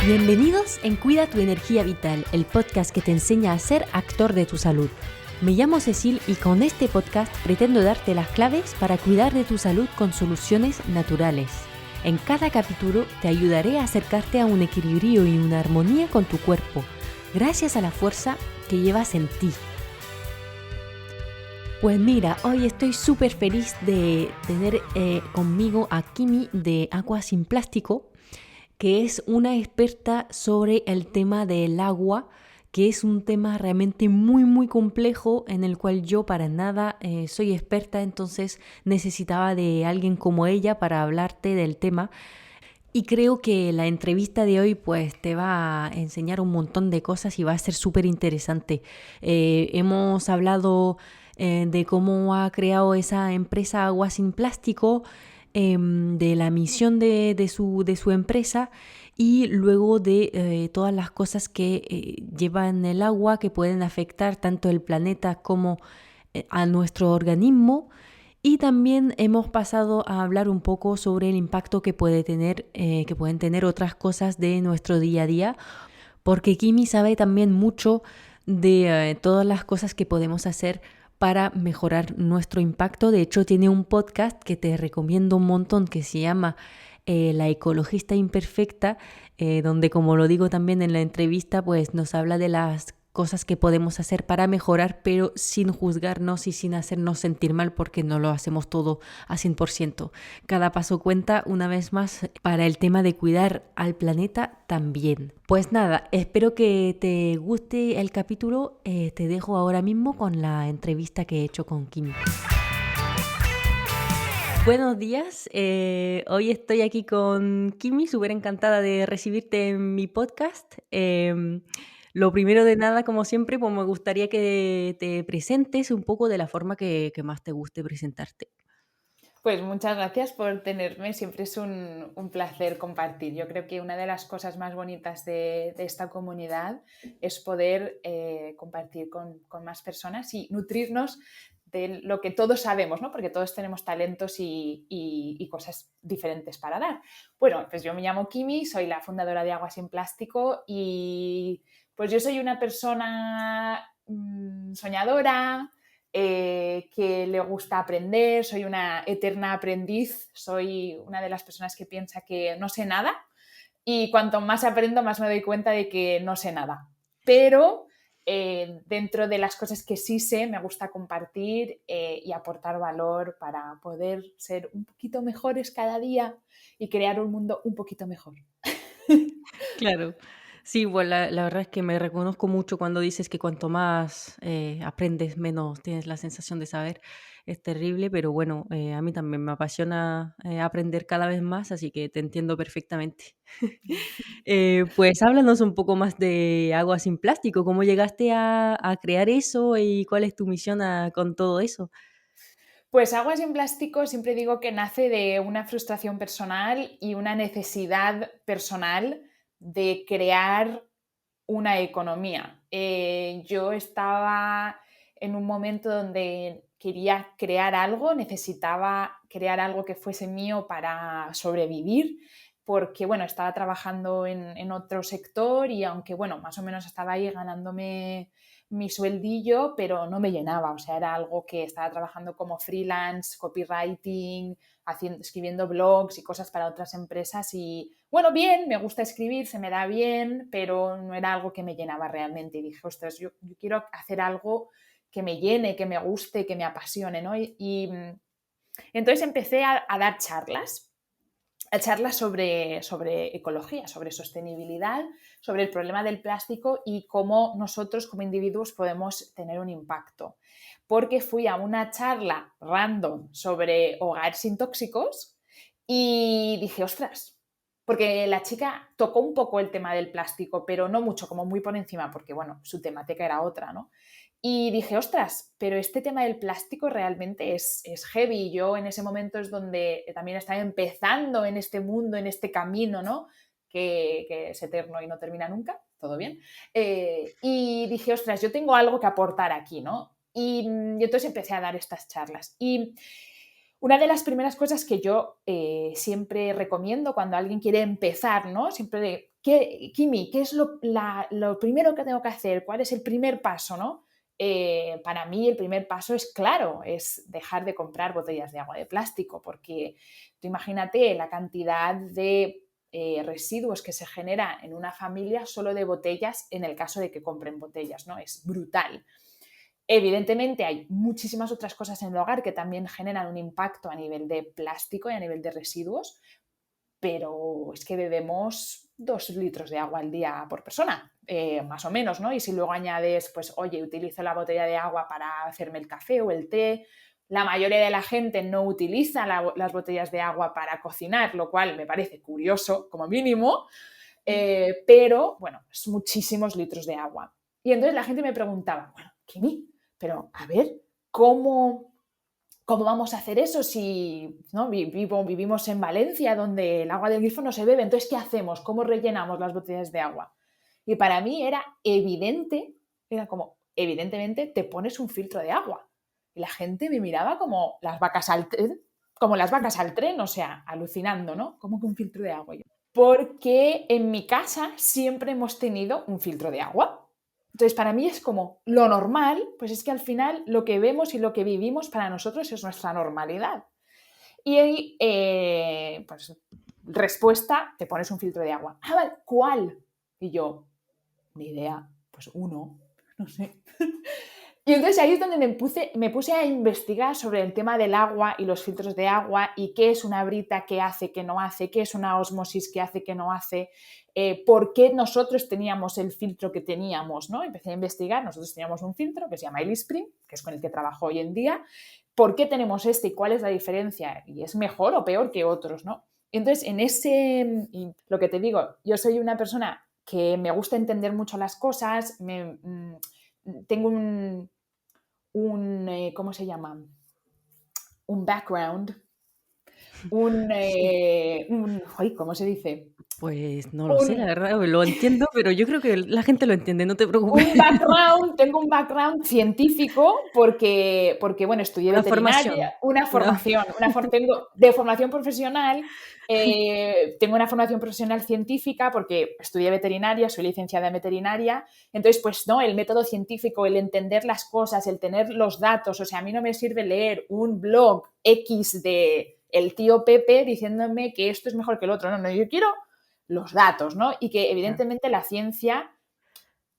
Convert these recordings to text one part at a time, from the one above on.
Bienvenidos en Cuida tu Energía Vital, el podcast que te enseña a ser actor de tu salud. Me llamo Cecil y con este podcast pretendo darte las claves para cuidar de tu salud con soluciones naturales. En cada capítulo te ayudaré a acercarte a un equilibrio y una armonía con tu cuerpo, gracias a la fuerza que llevas en ti. Pues mira, hoy estoy súper feliz de tener conmigo a Kimi de Agua Sin Plástico, que es una experta sobre el tema del agua, que es un tema realmente muy complejo en el cual yo para nada soy experta, entonces necesitaba de alguien como ella para hablarte del tema. Y creo que la entrevista de hoy pues te va a enseñar un montón de cosas y va a ser súper interesante. Hemos hablado de cómo ha creado esa empresa Agua Sin Plástico, de la misión de su empresa y luego de todas las cosas que llevan el agua que pueden afectar tanto el planeta como a nuestro organismo. Y también hemos pasado a hablar un poco sobre el impacto que que pueden tener otras cosas de nuestro día a día, porque Kimi sabe también mucho de todas las cosas que podemos hacer para mejorar nuestro impacto. De hecho, tiene un podcast que te recomiendo un montón que se llama La Ecologista Imperfecta, donde, como lo digo también en la entrevista, pues nos habla de las cosas que podemos hacer para mejorar, pero sin juzgarnos y sin hacernos sentir mal porque no lo hacemos todo a 100%. Cada paso cuenta, una vez más, para el tema de cuidar al planeta también. Pues nada, espero que te guste el capítulo. Te dejo ahora mismo con la entrevista que he hecho con Kimi. Buenos días, hoy estoy aquí con Kimi, súper encantada de recibirte en mi podcast. Lo primero de nada, como siempre, pues me gustaría que te presentes un poco de la forma que más te guste presentarte. Pues muchas gracias por tenerme, siempre es un placer compartir. Yo creo que una de las cosas más bonitas de esta comunidad es poder compartir con más personas y nutrirnos de lo que todos sabemos, ¿no? Porque todos tenemos talentos y cosas diferentes para dar. Bueno, pues yo me llamo Kimi, soy la fundadora de Agua Sin Plástico y pues yo soy una persona soñadora, que le gusta aprender, soy una eterna aprendiz, soy una de las personas que piensa que no sé nada y cuanto más aprendo más me doy cuenta de que no sé nada. Pero dentro de las cosas que sí sé, me gusta compartir y aportar valor para poder ser un poquito mejores cada día y crear un mundo un poquito mejor. Claro. Sí, pues la verdad es que me reconozco mucho cuando dices que cuanto más aprendes, menos tienes la sensación de saber. Es terrible, pero bueno, a mí también me apasiona aprender cada vez más, así que te entiendo perfectamente. Pues háblanos un poco más de Agua Sin Plástico. ¿Cómo llegaste a crear eso y cuál es tu misión con todo eso? Pues Agua Sin Plástico siempre digo que nace de una frustración personal y una necesidad personal de crear una economía. Yo estaba en un momento donde quería crear algo, necesitaba crear algo que fuese mío para sobrevivir, porque bueno, estaba trabajando en otro sector y aunque bueno, más o menos estaba ahí ganándome mi sueldillo, pero no me llenaba, o sea, era algo que estaba trabajando como freelance, copywriting, escribiendo blogs y cosas para otras empresas y bueno, bien, me gusta escribir, se me da bien, pero no era algo que me llenaba realmente y dije, ostras, yo quiero hacer algo que me llene, que me guste, que me apasione, ¿no? Entonces empecé a dar charlas sobre ecología, sobre sostenibilidad, sobre el problema del plástico y cómo nosotros como individuos podemos tener un impacto. Porque fui a una charla random sobre hogar sin tóxicos y dije, ostras, porque la chica tocó un poco el tema del plástico, pero no mucho, como muy por encima, porque bueno, su temática era otra, ¿no? Y dije, ostras, pero este tema del plástico realmente es heavy. Yo en ese momento es donde también estaba empezando en este mundo, en este camino, ¿no? Que es eterno y no termina nunca, todo bien. Y dije, ostras, yo tengo algo que aportar aquí, ¿no? Y entonces empecé a dar estas charlas. Y Una de las primeras cosas que yo siempre recomiendo cuando alguien quiere empezar, ¿no? Siempre de, Kimi, ¿qué es lo primero que tengo que hacer? ¿Cuál es el primer paso, no? Para mí el primer paso es claro, es dejar de comprar botellas de agua de plástico, porque tú imagínate la cantidad de residuos que se genera en una familia solo de botellas en el caso de que compren botellas, ¿no? Es brutal. Evidentemente hay muchísimas otras cosas en el hogar que también generan un impacto a nivel de plástico y a nivel de residuos, pero es que bebemos 2 litros de agua al día por persona, más o menos, ¿no? Y si luego añades, pues, oye, utilizo la botella de agua para hacerme el café o el té, la mayoría de la gente no utiliza las botellas de agua para cocinar, lo cual me parece curioso, como mínimo, pero, bueno, es muchísimos litros de agua. Y entonces la gente me preguntaba, bueno, Kimi, pero a ver, ¿cómo vamos a hacer eso si, ¿no? Vivimos en Valencia, donde el agua del grifo no se bebe? Entonces, ¿qué hacemos? ¿Cómo rellenamos las botellas de agua? Y para mí era evidente, era como, evidentemente te pones un filtro de agua. Y la gente me miraba como las vacas al tren, o sea, alucinando, ¿no? ¿Cómo que un filtro de agua? Porque en mi casa siempre hemos tenido un filtro de agua. Entonces, para mí es como lo normal, pues es que al final lo que vemos y lo que vivimos para nosotros es nuestra normalidad. Y ahí, pues, respuesta, te pones un filtro de agua. Ah, vale, ¿cuál? Y yo, ni idea, pues uno, no sé. Y entonces ahí es donde me puse a investigar sobre el tema del agua y los filtros de agua y qué es una brita, qué hace, qué no hace, qué es una ósmosis, qué hace, qué no hace, por qué nosotros teníamos el filtro que teníamos, ¿no? Empecé a investigar, nosotros teníamos un filtro que se llama Spring, que es con el que trabajo hoy en día, ¿por qué tenemos este y cuál es la diferencia? ¿Y es mejor o peor que otros, no? Entonces, y lo que te digo, yo soy una persona que me gusta entender mucho las cosas, tengo ¿cómo se llama? Un background, Sí. ay, ¿cómo se dice? Pues no lo sé, la Un, verdad, lo entiendo, pero yo creo que la gente lo entiende, no te preocupes. tengo un background científico porque bueno, estudié Una formación. veterinaria, una Una formación, tengo de formación profesional, tengo una formación profesional científica porque estudié veterinaria, soy licenciada en veterinaria, entonces pues no, el método científico, el entender las cosas, el tener los datos, o sea, a mí no me sirve leer un blog X de el tío Pepe diciéndome que esto es mejor que el otro, no, no, yo quiero los datos, ¿no? Y que evidentemente la ciencia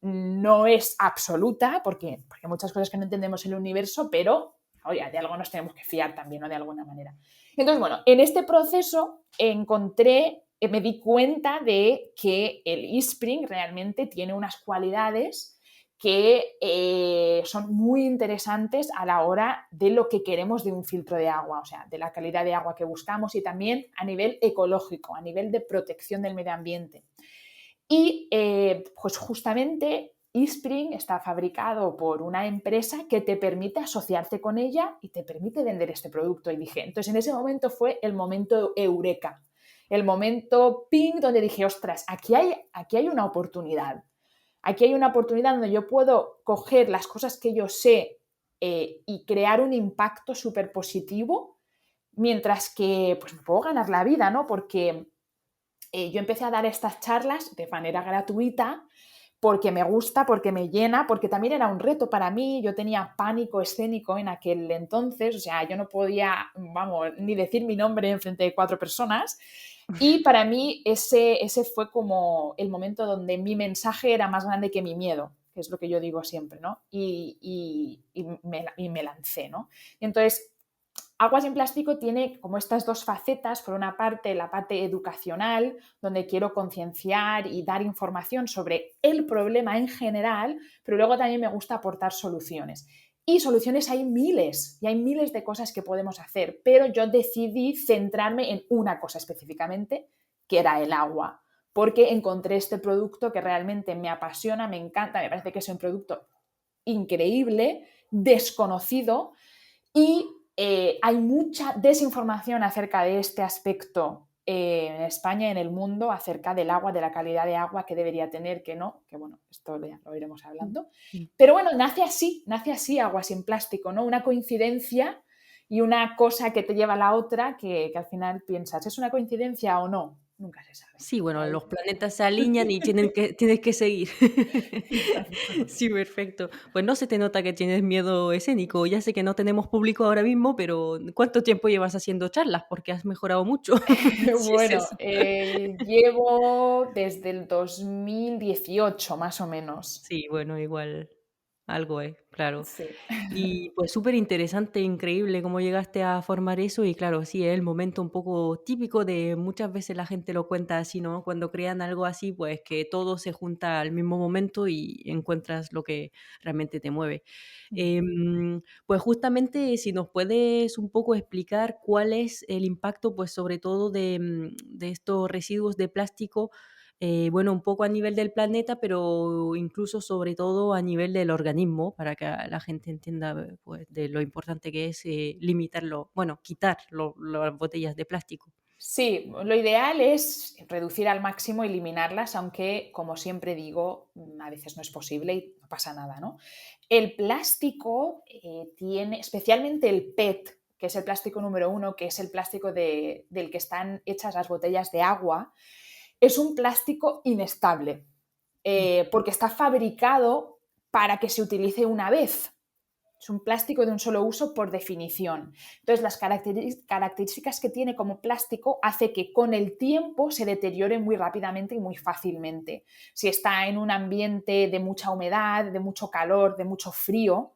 no es absoluta, porque hay muchas cosas que no entendemos en el universo, pero oye, de algo nos tenemos que fiar también, ¿no? De alguna manera. Entonces, bueno, en este proceso me di cuenta de que el eSpring realmente tiene unas cualidades que son muy interesantes a la hora de lo que queremos de un filtro de agua, o sea, de la calidad de agua que buscamos y también a nivel ecológico, a nivel de protección del medio ambiente. Y pues justamente eSpring está fabricado por una empresa que te permite asociarte con ella y te permite vender este producto. Y dije, entonces en ese momento fue el momento eureka, el momento ping donde dije, ostras, aquí hay una oportunidad. Aquí hay una oportunidad donde yo puedo coger las cosas que yo sé y crear un impacto súper positivo, mientras que pues me puedo ganar la vida, ¿no? Porque yo empecé a dar estas charlas de manera gratuita porque me gusta, porque me llena, porque también era un reto para mí. Yo tenía pánico escénico en aquel entonces, o sea, yo no podía, vamos, ni decir mi nombre en frente de 4 personas. Y para mí ese fue como el momento donde mi mensaje era más grande que mi miedo, que es lo que yo digo siempre, ¿no? Y me lancé, ¿no? Y entonces, Agua sin Plástico tiene como estas dos facetas. Por una parte, la parte educacional, donde quiero concienciar y dar información sobre el problema en general, pero luego también me gusta aportar soluciones. Y soluciones hay miles, y hay miles de cosas que podemos hacer, pero yo decidí centrarme en una cosa específicamente, que era el agua, porque encontré este producto que realmente me apasiona, me encanta, me parece que es un producto increíble, desconocido, y hay mucha desinformación acerca de este aspecto en España y en el mundo, acerca del agua, de la calidad de agua que debería tener, que no, que bueno, esto ya lo iremos hablando. Pero bueno, nace así Agua sin Plástico, ¿no? Una coincidencia y una cosa que te lleva a la otra que al final piensas, ¿es una coincidencia o no? Nunca se sabe. Sí, bueno, ¿Vale? los planetas se alinean y tienes que seguir. Exacto. Sí, perfecto. Pues no se te nota que tienes miedo escénico. Ya sé que no tenemos público ahora mismo, pero ¿cuánto tiempo llevas haciendo charlas? Porque has mejorado mucho, si es Bueno, eso. llevo desde el 2018 más o menos. Sí, bueno, igual algo es, claro. Sí. Y pues súper interesante, increíble cómo llegaste a formar eso y claro, sí, es el momento un poco típico de muchas veces la gente lo cuenta así, ¿no? Cuando crean algo así, pues que todo se junta al mismo momento y encuentras lo que realmente te mueve. Pues justamente si nos puedes un poco explicar cuál es el impacto, pues sobre todo de estos residuos de plástico, bueno, un poco a nivel del planeta, pero incluso sobre todo a nivel del organismo, para que la gente entienda, pues, de lo importante que es limitarlo, bueno, quitar las botellas de plástico. Sí, lo ideal es reducir al máximo, eliminarlas, aunque, como siempre digo, a veces no es posible y no pasa nada, ¿no? El plástico tiene, especialmente el PET, que es el plástico número uno, que es el plástico del que están hechas las botellas de agua, es un plástico inestable, Mm. porque está fabricado para que se utilice una vez. Es un plástico de un solo uso por definición. Entonces, las características que tiene como plástico hace que con el tiempo se deteriore muy rápidamente y muy fácilmente. Si está en un ambiente de mucha humedad, de mucho calor, de mucho frío,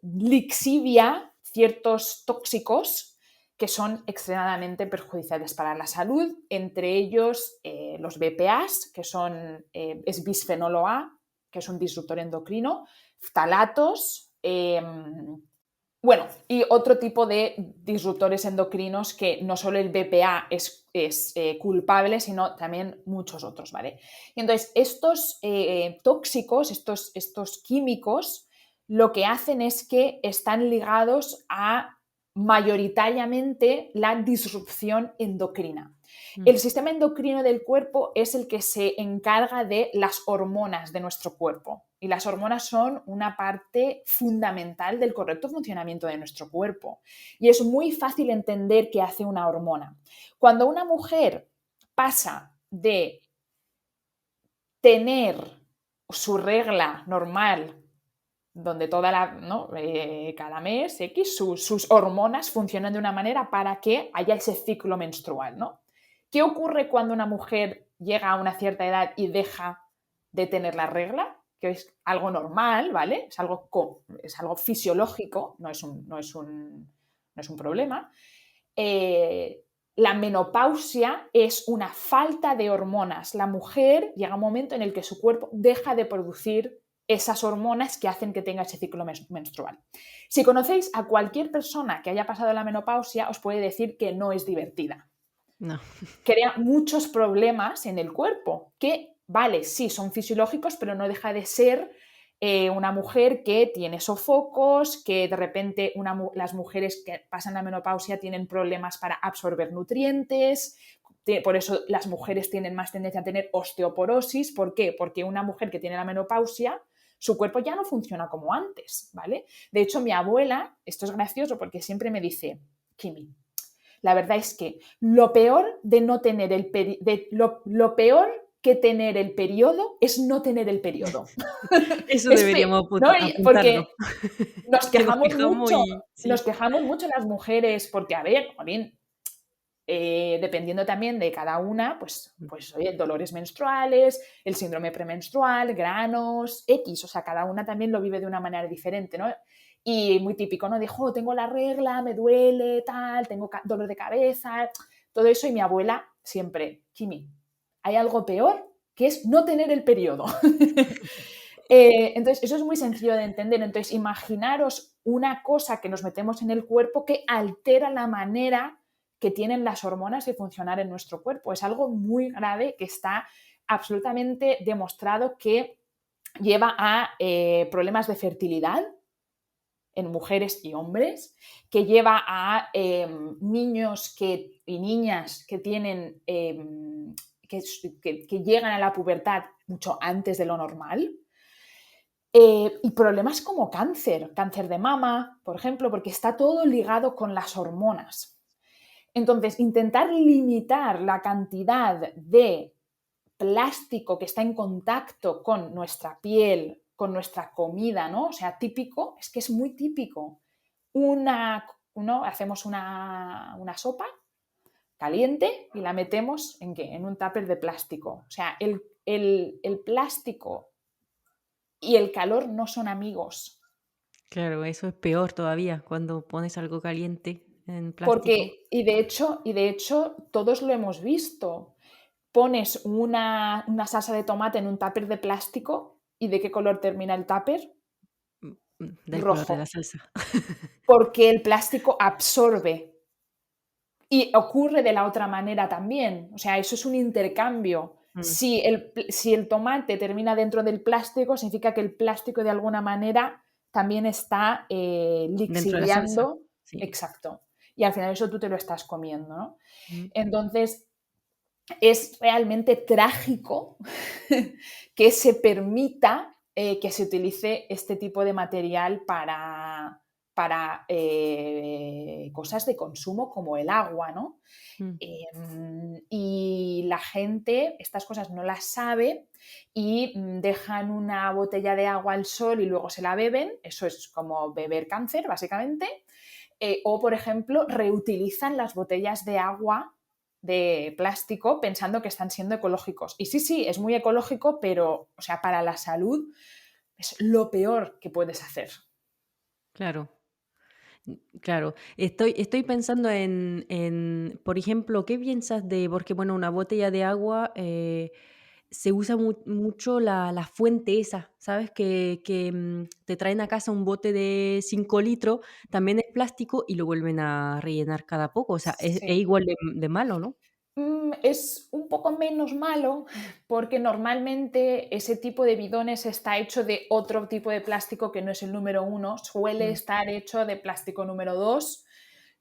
lixivia ciertos tóxicos que son extremadamente perjudiciales para la salud, entre ellos los BPAs, que es bisfenolo A, que es un disruptor endocrino, ftalatos, bueno, y otro tipo de disruptores endocrinos que no solo el BPA es culpable, sino también muchos otros, ¿vale? Y entonces, estos tóxicos, estos químicos, lo que hacen es que están ligados a mayoritariamente la disrupción endocrina. Mm. El sistema endocrino del cuerpo es el que se encarga de las hormonas de nuestro cuerpo. Y las hormonas son una parte fundamental del correcto funcionamiento de nuestro cuerpo. Y es muy fácil entender qué hace una hormona. Cuando una mujer pasa de tener su regla normal, donde ¿no? Cada mes X sus hormonas funcionan de una manera para que haya ese ciclo menstrual, ¿no? ¿Qué ocurre cuando una mujer llega a una cierta edad y deja de tener la regla? Que es algo normal, ¿vale? Es algo fisiológico, no es un problema. La menopausia es una falta de hormonas. La mujer llega a un momento en el que su cuerpo deja de producir esas hormonas que hacen que tenga ese ciclo menstrual. Si conocéis a cualquier persona que haya pasado la menopausia, os puede decir que no es divertida. No. Crea muchos problemas en el cuerpo, que, vale, sí, son fisiológicos, pero no deja de ser una mujer que tiene sofocos, que de repente las mujeres que pasan la menopausia tienen problemas para absorber nutrientes, por eso las mujeres tienen más tendencia a tener osteoporosis. ¿Por qué? Porque una mujer que tiene la menopausia, su cuerpo ya no funciona como antes, ¿vale? De hecho, mi abuela, esto es gracioso porque siempre me dice, Kimi, la verdad es que lo peor de no tener lo peor que tener el periodo es no tener el periodo. Eso deberíamos ¿No? apuntarlo. Porque nos Que nos quejamos fijamos mucho, y sí. las mujeres, porque a ver, jolín, dependiendo también de cada una, pues oye, dolores menstruales, el síndrome premenstrual, granos, X, o sea, cada una también lo vive de una manera diferente, ¿no? Y muy típico, ¿no? Dijo, tengo la regla, me duele, tal, tengo dolor de cabeza, todo eso, y mi abuela siempre, Kimi, hay algo peor que es no tener el periodo. Entonces, eso es muy sencillo de entender. Entonces, imaginaros una cosa que nos metemos en el cuerpo que altera la manera que tienen las hormonas de funcionar en nuestro cuerpo. Es algo muy grave que está absolutamente demostrado que lleva a problemas de fertilidad en mujeres y hombres, que lleva a niños y niñas que tienen que llegan a la pubertad mucho antes de lo normal. Y problemas como cáncer de mama, por ejemplo, porque está todo ligado con las hormonas. Entonces, intentar limitar la cantidad de plástico que está en contacto con nuestra piel, con nuestra comida, ¿no? O sea, típico, es que es muy típico. Hacemos una sopa caliente y la metemos ¿en qué? En un tupper de plástico. O sea, el plástico y el calor no son amigos. Claro, eso es peor todavía cuando pones algo caliente en plástico. Porque, y de hecho, todos lo hemos visto. Pones una salsa de tomate en un tupper de plástico y ¿de qué color termina el tupper? Del color de la Rojo. salsa. Porque el plástico absorbe. Y ocurre de la otra manera también. O sea, eso es un intercambio. Mm, Si el tomate termina dentro del plástico, significa que el plástico de alguna manera también está Dentro de la salsa. lixiviando. Sí. Exacto. Y al final eso tú te lo estás comiendo, ¿no? Mm, Entonces, es realmente trágico que se permita que se utilice este tipo de material para cosas de consumo como el agua, ¿no? mm. Y la gente estas cosas no las sabe y dejan una botella de agua al sol y luego se la beben, eso es como beber cáncer, básicamente. O, por ejemplo, reutilizan las botellas de agua de plástico pensando que están siendo ecológicos. Y sí, sí, es muy ecológico, pero, o sea, para la salud es lo peor que puedes hacer. Claro. Claro, estoy pensando por ejemplo, ¿qué piensas de? Porque, bueno, una botella de agua, se usa mucho la fuente esa, ¿sabes? Que te traen a casa un bote de 5 litros, también es plástico y lo vuelven a rellenar cada poco, o sea, es Sí. igual de malo, ¿no? Es un poco menos malo porque normalmente ese tipo de bidones está hecho de otro tipo de plástico que no es el número uno, suele Mm, estar hecho de plástico número 2,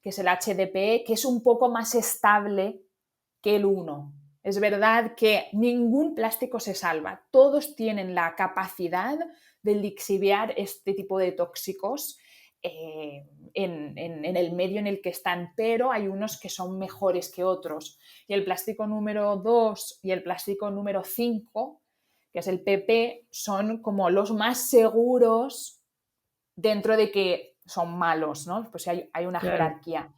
que es el HDPE, que es un poco más estable que el uno. Es verdad que ningún plástico se salva, todos tienen la capacidad de lixiviar este tipo de tóxicos en el medio en el que están, pero hay unos que son mejores que otros. Y el plástico número 2 y el plástico número 5, que es el PP, son como los más seguros dentro de que son malos, ¿no? Pues hay una claro, jerarquía.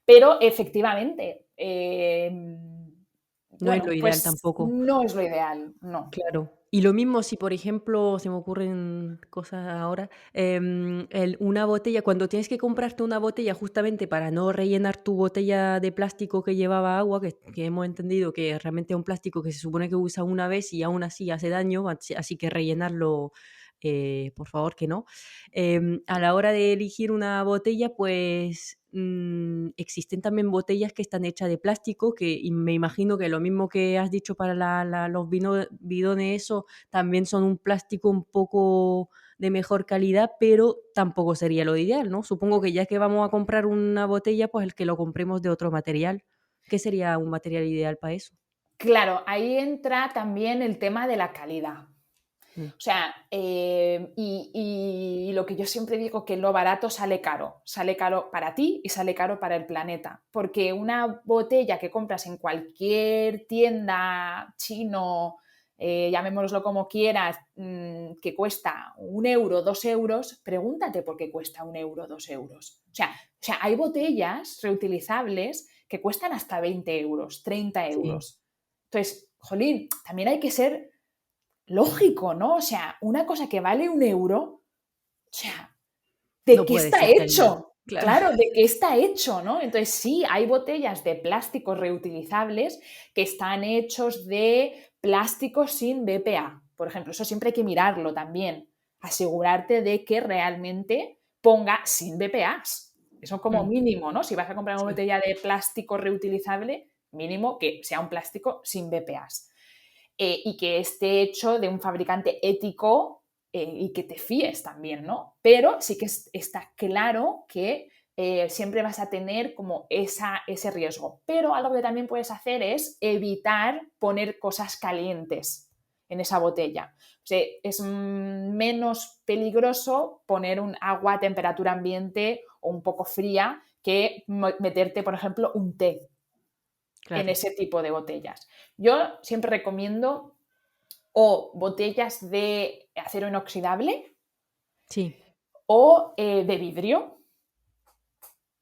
Pero efectivamente, no es lo bueno, ideal pues tampoco. no es lo ideal, no. Claro. Y lo mismo si, por ejemplo, se me ocurren cosas ahora, una botella, cuando tienes que comprarte una botella justamente para no rellenar tu botella de plástico que llevaba agua, que hemos entendido que realmente es un plástico que se supone que usa una vez y aún así hace daño, así que rellenarlo, por favor que no. A la hora de elegir una botella, pues existen también botellas que están hechas de plástico, y me imagino que lo mismo que has dicho para los bidones, eso también son un plástico un poco de mejor calidad, pero tampoco sería lo ideal, ¿no? Supongo que ya que vamos a comprar una botella, pues el que lo compremos de otro material. ¿Qué sería un material ideal para eso? Claro, ahí entra también el tema de la calidad. Mm, O sea, y lo que yo siempre digo, que lo barato sale caro para ti y sale caro para el planeta, porque una botella que compras en cualquier tienda chino, llamémoslo como quieras, que cuesta 1 euro, 2 euros, pregúntate por qué cuesta 1 euro, 2 euros. O sea, hay botellas reutilizables que cuestan hasta 20 euros, 30 sí, euros. Entonces, jolín, también hay que ser lógico, ¿no? O sea, una cosa que vale 1 euro, o sea, ¿de no qué puede está ser calidad, hecho? claro. Claro, ¿de qué está hecho, no? Entonces sí, hay botellas de plásticos reutilizables que están hechos de plástico sin BPA, por ejemplo. Eso siempre hay que mirarlo también. Asegurarte de que realmente ponga sin BPAs. Eso como Mm, mínimo, ¿no? Si vas a comprar una sí, botella de plástico reutilizable, mínimo que sea un plástico sin BPAs. Y que esté hecho de un fabricante ético y que te fíes también, ¿no? Pero sí que está claro que siempre vas a tener como ese riesgo. Pero algo que también puedes hacer es evitar poner cosas calientes en esa botella. O sea, es menos peligroso poner un agua a temperatura ambiente o un poco fría que meterte, por ejemplo, un té en Claro. ese tipo de botellas. Yo siempre recomiendo o botellas de acero inoxidable Sí. o de vidrio,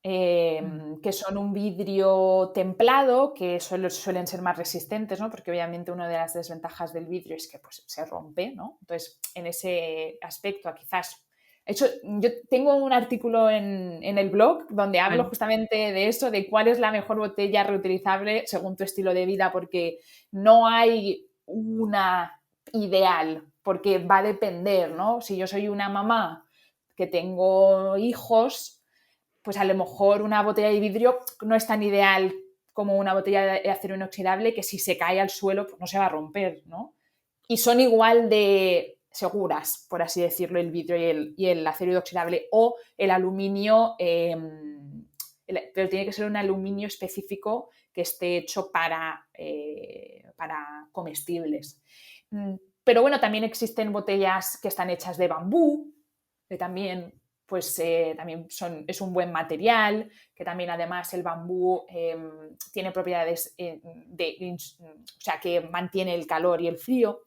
Mm. que son un vidrio templado, que suelen ser más resistentes, ¿no? Porque obviamente una de las desventajas del vidrio es que pues, se rompe, ¿no? Entonces, en ese aspecto, quizás... De hecho, yo tengo un artículo en el blog donde hablo Vale. justamente de eso, de cuál es la mejor botella reutilizable según tu estilo de vida, porque no hay una ideal, porque va a depender, ¿no? Si yo soy una mamá que tengo hijos, pues a lo mejor una botella de vidrio no es tan ideal como una botella de acero inoxidable, que si se cae al suelo pues no se va a romper, ¿no? Y son igual de seguras, por así decirlo, el vidrio y el acero inoxidable, o el aluminio, pero tiene que ser un aluminio específico que esté hecho para comestibles. Pero bueno, también existen botellas que están hechas de bambú, que también pues también es un buen material, que también además el bambú tiene propiedades o sea, que mantiene el calor y el frío.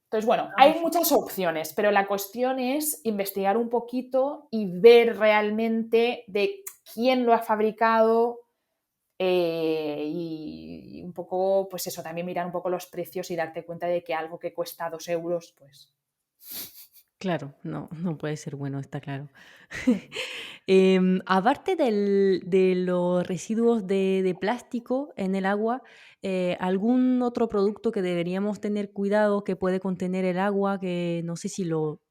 Entonces, bueno, Ah, hay perfecto. muchas opciones, pero la cuestión es investigar un poquito y ver realmente de quién lo ha fabricado y un poco, pues eso, también mirar un poco los precios y darte cuenta de que algo que cuesta 2 euros, pues... Claro, no, no puede ser bueno, está claro. Hmm. Aparte de los residuos de plástico en el agua, ¿algún otro producto que deberíamos tener cuidado que puede contener el agua? Que no sé si lo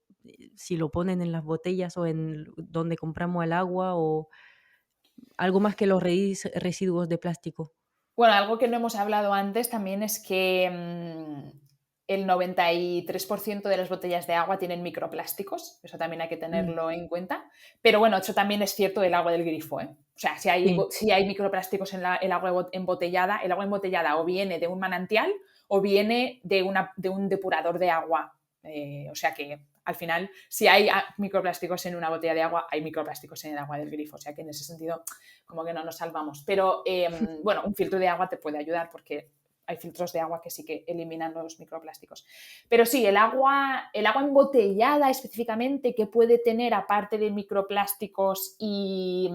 ponen en las botellas o en donde compramos el agua o algo más que los residuos de plástico. Bueno, algo que no hemos hablado antes también es que el 93% de las botellas de agua tienen microplásticos, eso también hay que Mm, tenerlo en cuenta, pero bueno, eso también es cierto del agua del grifo, ¿eh? O sea, sí, si hay microplásticos en el agua embotellada, el agua embotellada o viene de un manantial o viene de un depurador de agua. O sea que al final, si hay microplásticos en una botella de agua, hay microplásticos en el agua del grifo, o sea que en ese sentido como que no nos salvamos. Pero bueno, un filtro de agua te puede ayudar porque hay filtros de agua que sí que eliminan los microplásticos. Pero sí, el agua embotellada específicamente, que puede tener, aparte de microplásticos y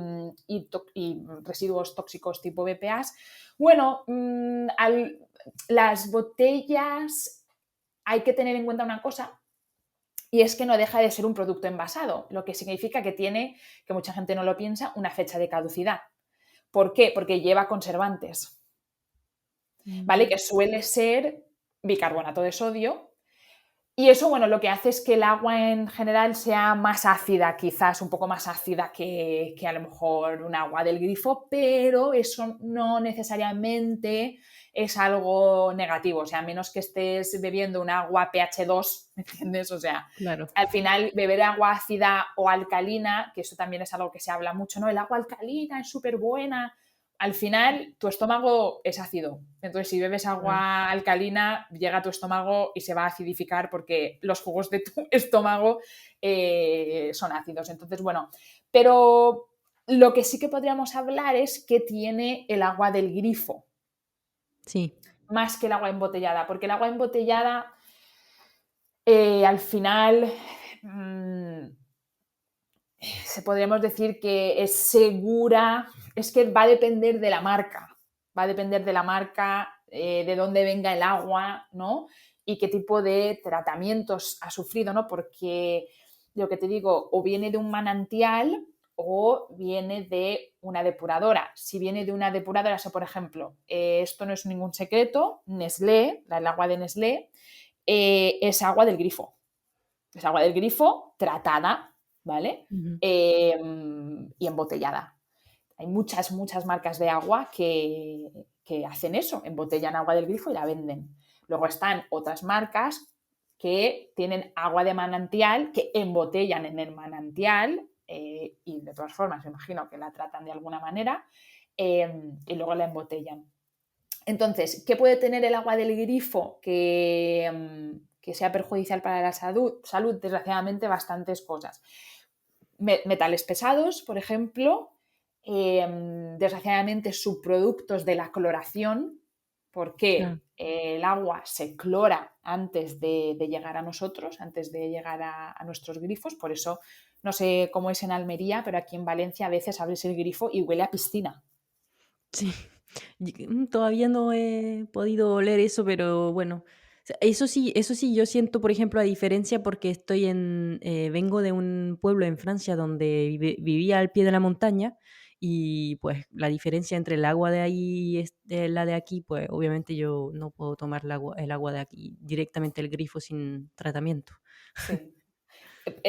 residuos tóxicos tipo BPAs, bueno, las botellas hay que tener en cuenta una cosa, y es que no deja de ser un producto envasado, lo que significa que tiene, que mucha gente no lo piensa, una fecha de caducidad. ¿Por qué? Porque lleva conservantes, ¿vale? mm, Que suele ser bicarbonato de sodio. Y eso, bueno, lo que hace es que el agua en general sea más ácida, quizás un poco más ácida que a lo mejor un agua del grifo, pero eso no necesariamente es algo negativo. O sea, a menos que estés bebiendo un agua pH 2, ¿me entiendes? O sea, claro. al final beber agua ácida o alcalina, que eso también es algo que se habla mucho, ¿no? El agua alcalina es súper buena. Al final tu estómago es ácido. Entonces, si bebes Claro. agua alcalina, llega a tu estómago y se va a acidificar porque los jugos de tu estómago son ácidos. Entonces, bueno, pero lo que sí que podríamos hablar es que tiene el agua del grifo, Sí, más que el agua embotellada, porque el agua embotellada al final podríamos decir que es segura, es que va a depender de la marca, va a depender de la marca, de dónde venga el agua, ¿no? Y qué tipo de tratamientos ha sufrido, ¿no? Porque lo que te digo, o viene de un manantial o viene de una depuradora. Si viene de una depuradora, o sea, por ejemplo, esto no es ningún secreto, Nestlé, el agua de Nestlé, es agua del grifo. Es agua del grifo tratada, ¿vale? ujú, Y embotellada. Hay muchas, muchas marcas de agua que hacen eso, embotellan agua del grifo y la venden. Luego están otras marcas que tienen agua de manantial, que embotellan en el manantial y de todas formas me imagino que la tratan de alguna manera y luego la embotellan. Entonces, ¿qué puede tener el agua del grifo que sea perjudicial para la salud? Desgraciadamente, bastantes cosas. Metales pesados, por ejemplo, desgraciadamente subproductos de la cloración, Claro. porque el agua se clora antes de llegar a nosotros, antes de llegar a nuestros grifos. Por eso, no sé cómo es en Almería, pero aquí en Valencia a veces abres el grifo y huele a piscina. Sí. Todavía no he podido oler eso, pero bueno. O sea, eso sí, yo siento, por ejemplo, la diferencia porque vengo de un pueblo en Francia donde vivía al pie de la montaña y pues la diferencia entre el agua de ahí y la de aquí, pues obviamente yo no puedo tomar el agua de aquí directamente del grifo sin tratamiento. Sí.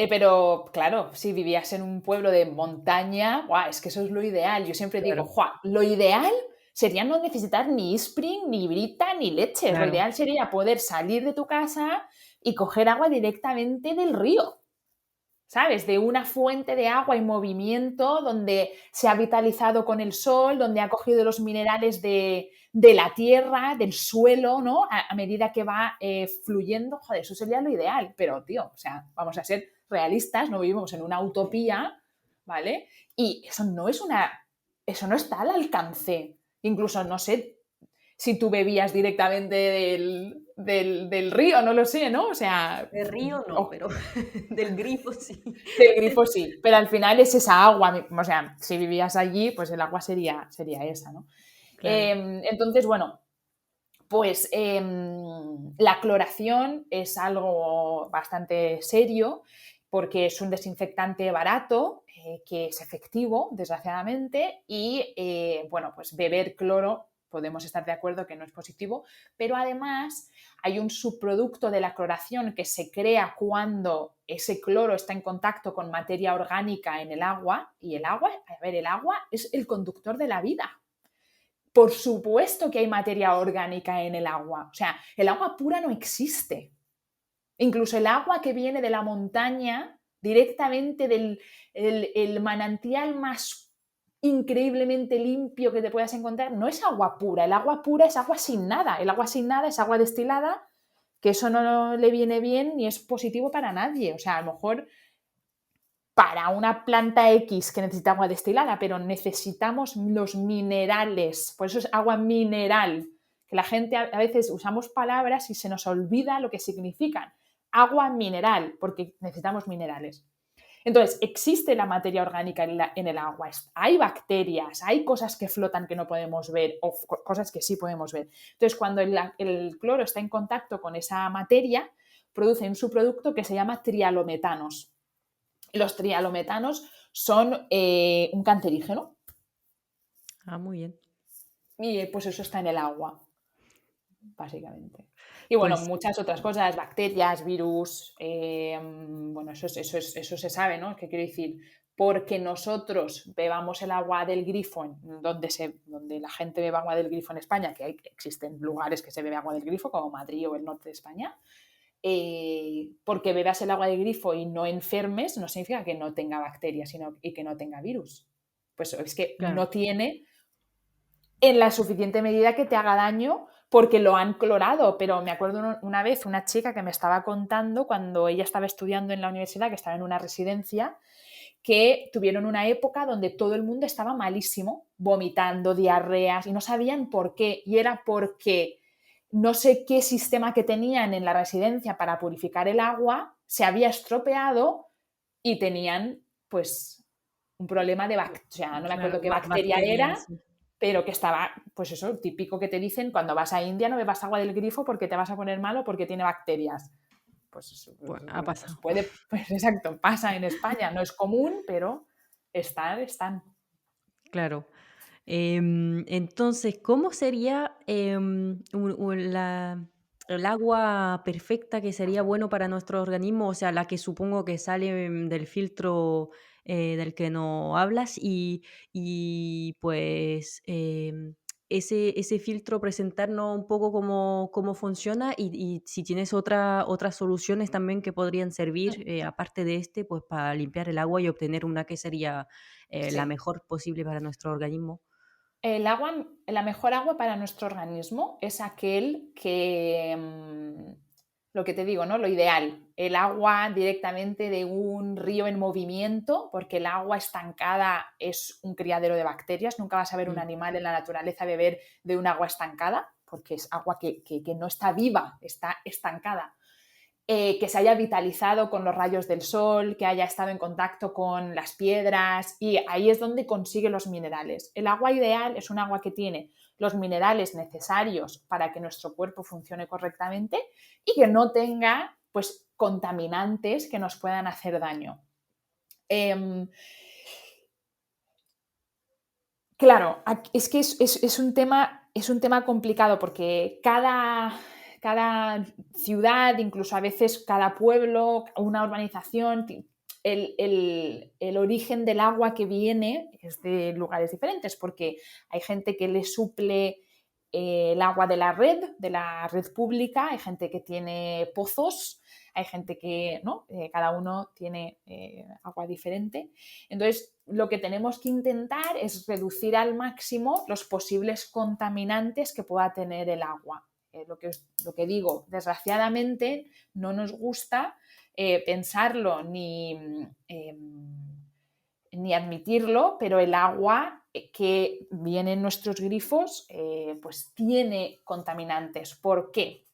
Pero claro, si vivías en un pueblo de montaña, ¡guau! Es que eso es lo ideal. Yo siempre digo, Claro, ¡guau! Lo ideal sería no necesitar ni Spring, ni Brita, ni leches. Lo claro. ideal sería poder salir de tu casa y coger agua directamente del río. ¿Sabes? De una fuente de agua en movimiento, donde se ha vitalizado con el sol, donde ha cogido los minerales de la tierra, del suelo, ¿no? A medida que va fluyendo, joder, eso sería lo ideal. Pero, tío, o sea, vamos a ser realistas, no vivimos en una utopía, ¿vale? Y eso no está al alcance. Incluso, no sé, si tú bebías directamente del río, no lo sé, ¿no? O sea, De río no, o pero del grifo sí. del grifo sí, pero al final es esa agua, o sea, si vivías allí, pues el agua sería esa, ¿no? Claro. Entonces, bueno, pues la cloración es algo bastante serio porque es un desinfectante barato que es efectivo, desgraciadamente, y bueno, pues beber cloro podemos estar de acuerdo que no es positivo, pero además hay un subproducto de la cloración que se crea cuando ese cloro está en contacto con materia orgánica en el agua, y el agua, a ver, el agua es el conductor de la vida. Por supuesto que hay materia orgánica en el agua. O sea, el agua pura no existe. Incluso el agua que viene de la montaña, directamente el manantial más increíblemente limpio que te puedas encontrar, no es agua pura. El agua pura es agua sin nada. El agua sin nada es agua destilada, que eso no le viene bien ni es positivo para nadie. O sea, a lo mejor para una planta X que necesita agua destilada, pero necesitamos los minerales, por eso es agua mineral, que la gente a veces usamos palabras y se nos olvida lo que significan. Agua mineral, porque necesitamos minerales. Entonces, existe la materia orgánica en el agua, hay bacterias, hay cosas que flotan que no podemos ver o cosas que sí podemos ver. Entonces, cuando el cloro está en contacto con esa materia, produce un subproducto que se llama trialometanos. Los trialometanos son un cancerígeno Ah, muy bien. y pues eso está en el agua, básicamente. Y bueno, Pues muchas otras cosas, bacterias, virus, bueno, eso se sabe, ¿no? ¿Qué quiero decir? Porque nosotros bebamos el agua del grifo, donde la gente bebe agua del grifo en España, que existen lugares que se bebe agua del grifo, como Madrid o el norte de España, porque bebas el agua del grifo y no enfermes, no significa que no tenga bacterias y que no tenga virus. Pues es que claro. no tiene en la suficiente medida que te haga daño porque lo han clorado. Pero me acuerdo una vez una chica que me estaba contando cuando ella estaba estudiando en la universidad, que estaba en una residencia, que tuvieron una época donde todo el mundo estaba malísimo, vomitando, diarreas, y no sabían por qué. Y era porque no sé qué sistema que tenían en la residencia para purificar el agua se había estropeado y tenían pues un problema de bacteria, o sea, no me Claro, acuerdo qué bacteria era, bacterias, sí. pero que estaba, pues eso, típico que te dicen cuando vas a India no bebas agua del grifo porque te vas a poner malo porque tiene bacterias. Pues ha Bueno, pues pasado. puede, pues exacto, pasa en España, no es común, pero están. Claro. Entonces, ¿cómo sería el agua perfecta que sería bueno para nuestro organismo? O sea, la que supongo que sale del filtro del que no hablas y pues ese filtro presentarnos un poco cómo funciona y si tienes otras soluciones también que podrían servir, aparte de pues para limpiar el agua y obtener una que sería la Sí. mejor posible para nuestro organismo. La mejor agua para nuestro organismo es aquel que, lo que te digo, ¿no? Lo ideal, el agua directamente de un río en movimiento, porque el agua estancada es un criadero de bacterias. Nunca vas a ver un animal en la naturaleza beber de un agua estancada, porque es agua que no está viva, está estancada. Que se haya vitalizado con los rayos del sol, que haya estado en contacto con las piedras, y ahí es donde consigue los minerales. El agua ideal es un agua que tiene los minerales necesarios para que nuestro cuerpo funcione correctamente y que no tenga, pues, contaminantes que nos puedan hacer daño. Claro, es que es un tema complicado, porque cada ciudad, incluso a veces cada pueblo, una urbanización, el origen del agua que viene es de lugares diferentes, porque hay gente que le suple el agua de la red pública, hay gente que tiene pozos, hay gente que, ¿no? Cada uno tiene agua diferente. Entonces, lo que tenemos que intentar es reducir al máximo los posibles contaminantes que pueda tener el agua. Lo que digo, desgraciadamente no nos gusta pensarlo ni admitirlo, pero el agua que viene en nuestros grifos pues tiene contaminantes. ¿Por qué?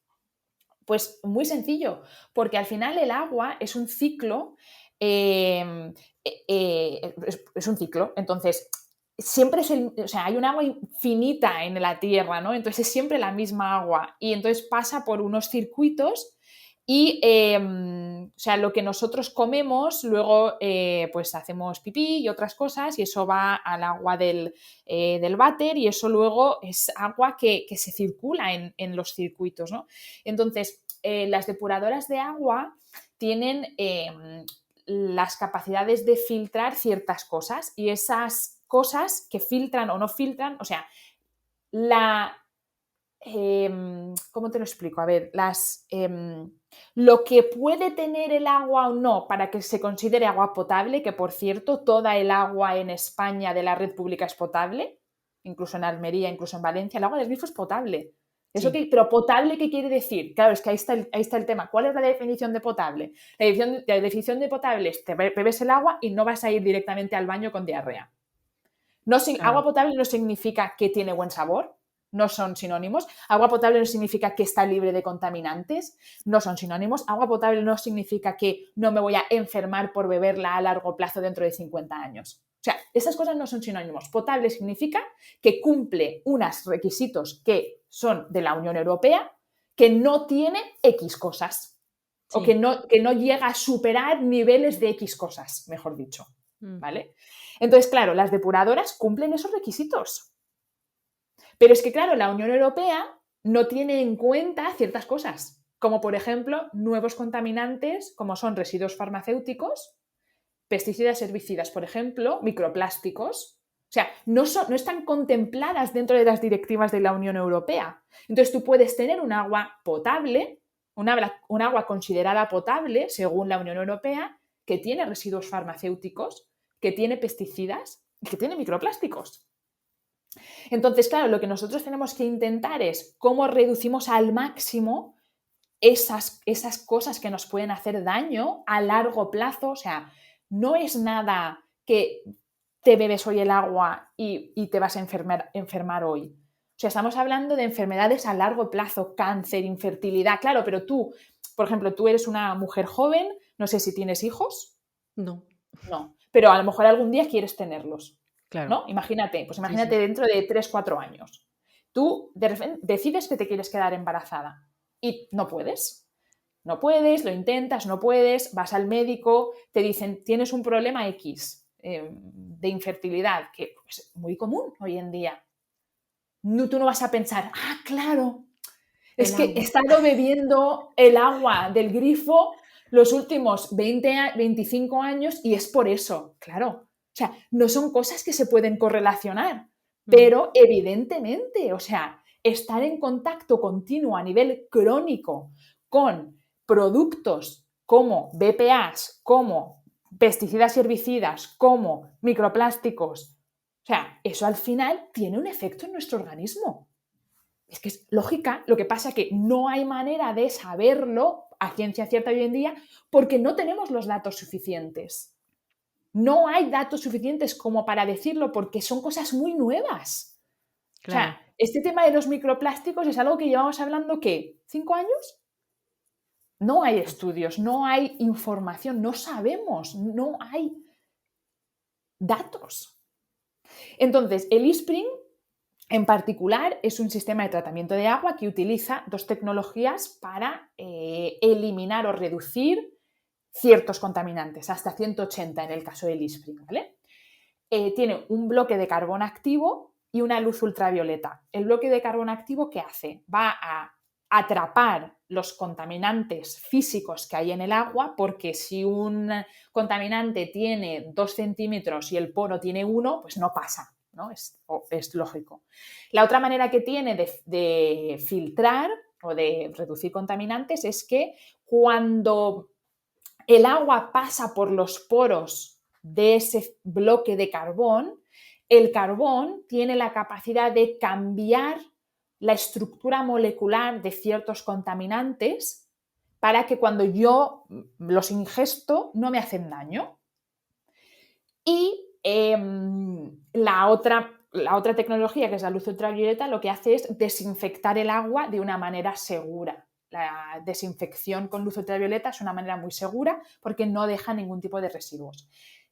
Pues muy sencillo, porque al final el agua es un ciclo, es un ciclo, entonces siempre hay un agua infinita en la Tierra, ¿no? Entonces es siempre la misma agua y entonces pasa por unos circuitos y lo que nosotros comemos, luego pues hacemos pipí y otras cosas y eso va al agua del váter y eso luego es agua que se circula en los circuitos, ¿no? Entonces, las depuradoras de agua tienen las capacidades de filtrar ciertas cosas y esas cosas que filtran o no filtran, o sea, ¿cómo te lo explico? A ver, lo que puede tener el agua o no para que se considere agua potable, que por cierto, toda el agua en España de la red pública es potable, incluso en Almería, incluso en Valencia, el agua del grifo es potable. ¿Eso Sí. pero potable, ¿qué quiere decir? Claro, es que ahí está el tema. ¿Cuál es la definición de potable? La definición de potable es: te bebes el agua y no vas a ir directamente al baño con diarrea. Agua potable no significa que tiene buen sabor, no son sinónimos. Agua potable no significa que está libre de contaminantes, no son sinónimos. Agua potable no significa que no me voy a enfermar por beberla a largo plazo dentro de 50 años. O sea, esas cosas no son sinónimos. Potable significa que cumple unos requisitos que son de la Unión Europea, que no tiene X cosas, sí, o que no llega a superar niveles de X cosas, mejor dicho, ¿vale? Entonces, claro, las depuradoras cumplen esos requisitos. Pero es que, claro, la Unión Europea no tiene en cuenta ciertas cosas, como por ejemplo nuevos contaminantes como son residuos farmacéuticos, pesticidas, herbicidas, por ejemplo, microplásticos. O sea, no están contempladas dentro de las directivas de la Unión Europea. Entonces tú puedes tener un agua potable, un agua considerada potable según la Unión Europea, que tiene residuos farmacéuticos, que tiene pesticidas y que tiene microplásticos. Entonces, claro, lo que nosotros tenemos que intentar es cómo reducimos al máximo esas cosas que nos pueden hacer daño a largo plazo. O sea, no es nada que te bebes hoy el agua y te vas a enfermar hoy. O sea, estamos hablando de enfermedades a largo plazo, cáncer, infertilidad. Claro, pero tú, por ejemplo, tú eres una mujer joven, no sé si tienes hijos. No. No, pero a lo mejor algún día quieres tenerlos. Claro. ¿No? Imagínate Sí. dentro de 3-4 años. Tú de repente decides que te quieres quedar embarazada y no puedes. No puedes, lo intentas, no puedes, vas al médico, te dicen tienes un problema X de infertilidad, que es muy común hoy en día. No, tú no vas a pensar, claro, es que he estado bebiendo el agua del grifo los últimos 25 años y es por eso. Claro, o sea, no son cosas que se pueden correlacionar, pero evidentemente, o sea, estar en contacto continuo a nivel crónico con productos como BPAs, como pesticidas y herbicidas, como microplásticos, o sea, eso al final tiene un efecto en nuestro organismo. Es que es lógica, lo que pasa es que no hay manera de saberlo a ciencia cierta hoy en día porque no tenemos los datos suficientes. No hay datos suficientes como para decirlo porque son cosas muy nuevas. Claro. O sea, este tema de los microplásticos es algo que llevamos hablando, ¿qué? ¿5 años? No hay estudios, no hay información, no sabemos, no hay datos. Entonces, el eSpring en particular es un sistema de tratamiento de agua que utiliza dos tecnologías para eliminar o reducir ciertos contaminantes, hasta 180 en el caso del eSpring, ¿vale? Tiene un bloque de carbón activo y una luz ultravioleta. El bloque de carbón activo, ¿qué hace? Va a atrapar los contaminantes físicos que hay en el agua, porque si un contaminante tiene 2 centímetros y el poro tiene 1, pues no pasa, ¿no? Es lógico. La otra manera que tiene de filtrar o de reducir contaminantes es que cuando el agua pasa por los poros de ese bloque de carbón, el carbón tiene la capacidad de cambiar la estructura molecular de ciertos contaminantes para que cuando yo los ingesto no me hacen daño. Y la otra tecnología, que es la luz ultravioleta, lo que hace es desinfectar el agua de una manera segura. La desinfección con luz ultravioleta es una manera muy segura porque no deja ningún tipo de residuos.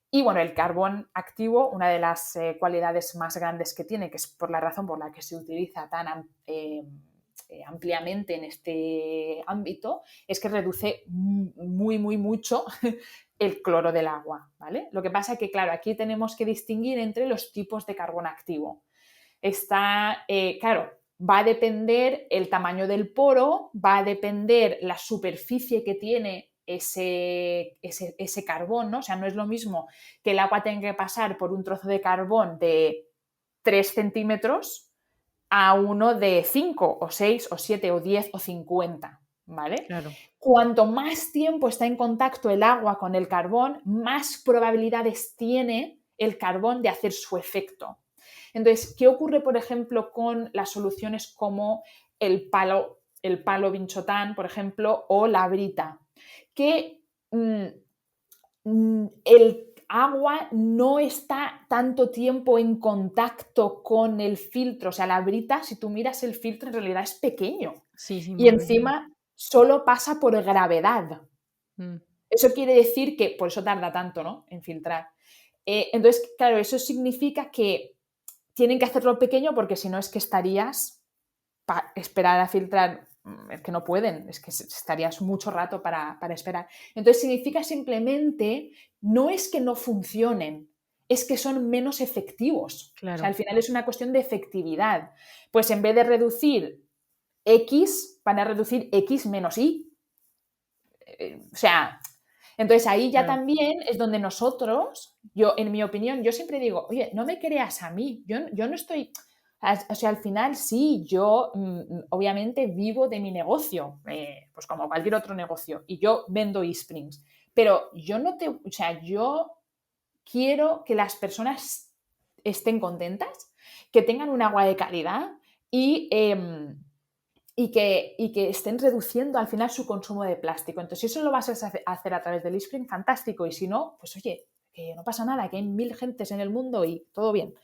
Y bueno, el carbón activo, una de las cualidades más grandes que tiene, que es por la razón por la que se utiliza tan ampliamente en este ámbito, es que reduce mucho el cloro del agua, ¿vale? Lo que pasa es que, claro, aquí tenemos que distinguir entre los tipos de carbón activo. Claro, va a depender el tamaño del poro, va a depender la superficie que tiene ese carbón, ¿no? O sea, no es lo mismo que el agua tenga que pasar por un trozo de carbón de 3 centímetros a uno de 5 o 6 o 7 o 10 o 50, ¿vale? Claro. Cuanto más tiempo está en contacto el agua con el carbón, más probabilidades tiene el carbón de hacer su efecto. Entonces, ¿qué ocurre, por ejemplo, con las soluciones como el palo vinchotán, por ejemplo, o la brita? Que el agua no está tanto tiempo en contacto con el filtro. O sea, la brita, si tú miras el filtro, en realidad es pequeño. Sí, sí, Y encima solo pasa por gravedad. Eso quiere decir que, por eso tarda tanto, ¿no?, en filtrar. Entonces, claro, eso significa que tienen que hacerlo pequeño porque si no es que estarías para esperar a filtrar, es que no pueden, es que estarías mucho rato para esperar. Entonces significa simplemente, no es que no funcionen, es que son menos efectivos. Claro. O sea, al final es una cuestión de efectividad. Pues en vez de reducir X, van a reducir X menos Y. O sea, entonces ahí ya también es donde nosotros, yo, en mi opinión, yo siempre digo, oye, no me creas a mí, yo no estoy... O sea, al final sí, yo obviamente vivo de mi negocio, pues como cualquier otro negocio, y yo vendo eSprings, pero yo no te... O sea, yo quiero que las personas estén contentas, que tengan un agua de calidad y que estén reduciendo al final su consumo de plástico. Entonces, si eso lo vas a hacer a través del eSpring, fantástico. Y si no, pues oye, que no pasa nada, que hay 1000 gentes en el mundo y todo bien.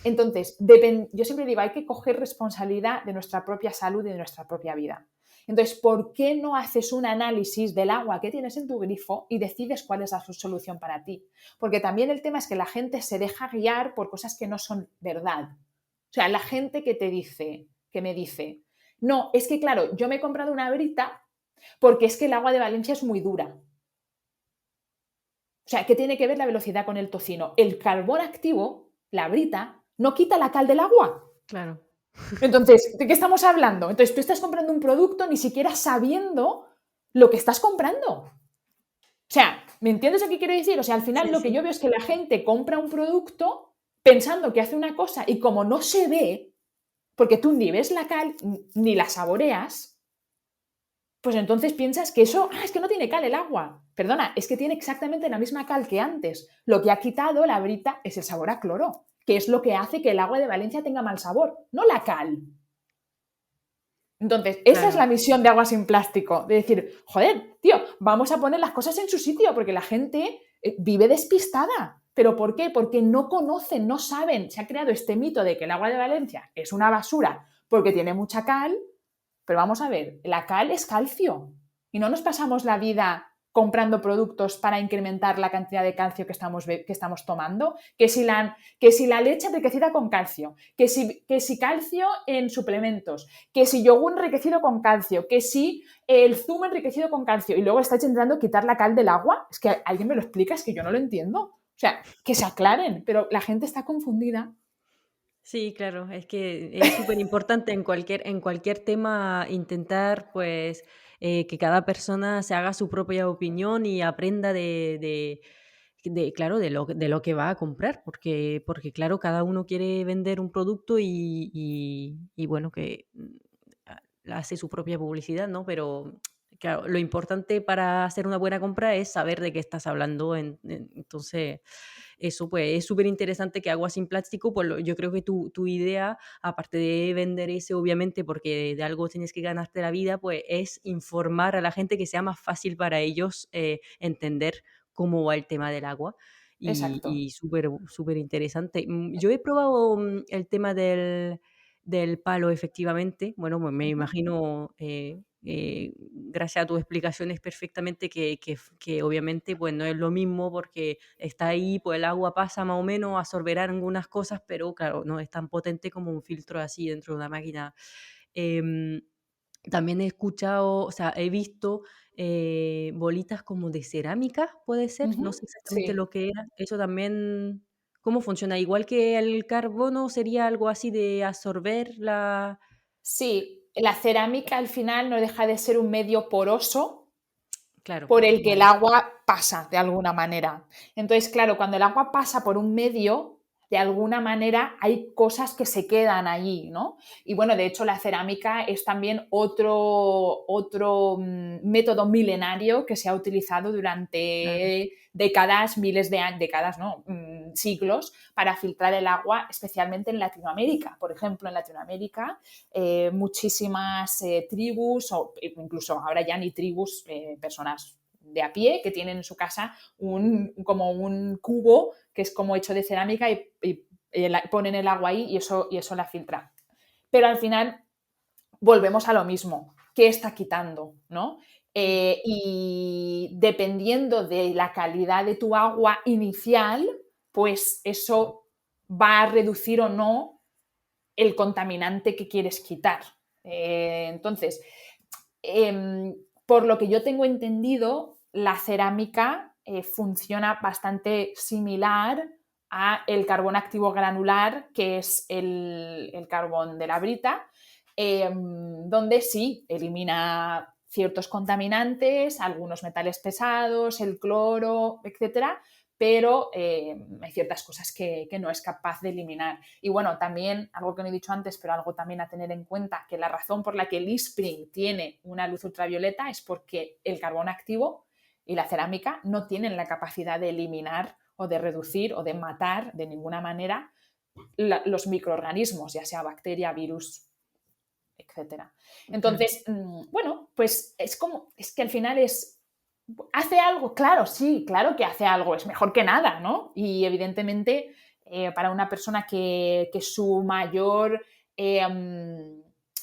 Entonces, yo siempre digo, hay que coger responsabilidad de nuestra propia salud y de nuestra propia vida. Entonces, ¿por qué no haces un análisis del agua que tienes en tu grifo y decides cuál es la solución para ti? Porque también el tema es que la gente se deja guiar por cosas que no son verdad. O sea, la gente que me dice, no, es que claro, yo me he comprado una brita porque es que el agua de Valencia es muy dura. O sea, ¿qué tiene que ver la velocidad con el tocino? El carbón activo, la brita, no quita la cal del agua. Claro. Entonces, ¿de qué estamos hablando? Entonces, tú estás comprando un producto ni siquiera sabiendo lo que estás comprando. O sea, ¿me entiendes lo que quiero decir? O sea, al final lo que yo veo es que la gente compra un producto pensando que hace una cosa y como no se ve, porque tú ni ves la cal ni la saboreas, pues entonces piensas que eso, es que no tiene cal el agua. Perdona, es que tiene exactamente la misma cal que antes. Lo que ha quitado la brita es el sabor a cloro. que es lo que hace que el agua de Valencia tenga mal sabor, no la cal. Entonces, esa es Claro. la misión de Agua sin Plástico, de decir, joder, tío, vamos a poner las cosas en su sitio, porque la gente vive despistada. ¿Pero por qué? Porque no conocen, no saben. Se ha creado este mito de que el agua de Valencia es una basura porque tiene mucha cal, pero vamos a ver, la cal es calcio y no nos pasamos la vida comprando productos para incrementar la cantidad de calcio que estamos tomando, que si la leche enriquecida con calcio, que si calcio en suplementos, que si yogur enriquecido con calcio, que si el zumo enriquecido con calcio, y luego estáis intentando quitar la cal del agua. Es que alguien me lo explica, es que yo no lo entiendo. O sea, que se aclaren, pero la gente está confundida. Sí, claro, es que es súper importante en cualquier tema intentar, pues, que cada persona se haga su propia opinión y aprenda claro, de lo que va a comprar, porque claro, cada uno quiere vender un producto y bueno, que hace su propia publicidad, ¿no? Pero claro, lo importante para hacer una buena compra es saber de qué estás hablando. Entonces, eso pues es súper interesante que Agua sin Plástico, pues yo creo que tu idea, aparte de vender ese, obviamente, porque de algo tienes que ganarte la vida, pues es informar a la gente que sea más fácil para ellos entender cómo va el tema del agua. Exacto. Y súper, súper interesante. Yo he probado el tema del palo, efectivamente. Bueno, pues me Ujú. imagino, gracias a tus explicaciones perfectamente, que obviamente pues no es lo mismo porque está ahí, pues el agua pasa más o menos, absorberá algunas cosas, pero claro, no es tan potente como un filtro así dentro de una máquina. Em, También he escuchado, o sea, he visto bolitas como de cerámica, puede ser, no sé Ujú. exactamente Sí. lo que era. Eso también, ¿cómo funciona? Igual que el carbono, sería algo así de absorber la... Sí, la cerámica al final no deja de ser un medio poroso Claro, por el que el vale. agua pasa de alguna manera. Entonces, claro, cuando el agua pasa por un medio, de alguna manera hay cosas que se quedan allí, ¿no? Y bueno, de hecho la cerámica es también otro método milenario que se ha utilizado Claro. durante décadas, miles de años, décadas, no, siglos, para filtrar el agua, especialmente en Latinoamérica. Por ejemplo, en Latinoamérica muchísimas tribus, o incluso ahora ya ni tribus, personas de a pie que tienen en su casa como un cubo que es como hecho de cerámica y ponen el agua ahí y eso la filtra. Pero al final volvemos a lo mismo. ¿Qué está quitando? ¿No? Y dependiendo de la calidad de tu agua inicial, pues eso va a reducir o no el contaminante que quieres quitar. Entonces, por lo que yo tengo entendido, la cerámica funciona bastante similar a el carbón activo granular, que es el carbón de la brita, donde sí elimina ciertos contaminantes, algunos metales pesados, el cloro, etcétera, pero hay ciertas cosas que no es capaz de eliminar. Y bueno, también, algo que no he dicho antes, pero algo también a tener en cuenta, que la razón por la que el e-spring tiene una luz ultravioleta es porque el carbón activo y la cerámica no tienen la capacidad de eliminar o de reducir o de matar de ninguna manera los microorganismos, ya sea bacteria, virus, etcétera. Claro. Entonces, bueno, pues es que al final ¿hace algo? Claro, sí, claro que hace algo, es mejor que nada, ¿no? Y evidentemente, para una persona que su mayor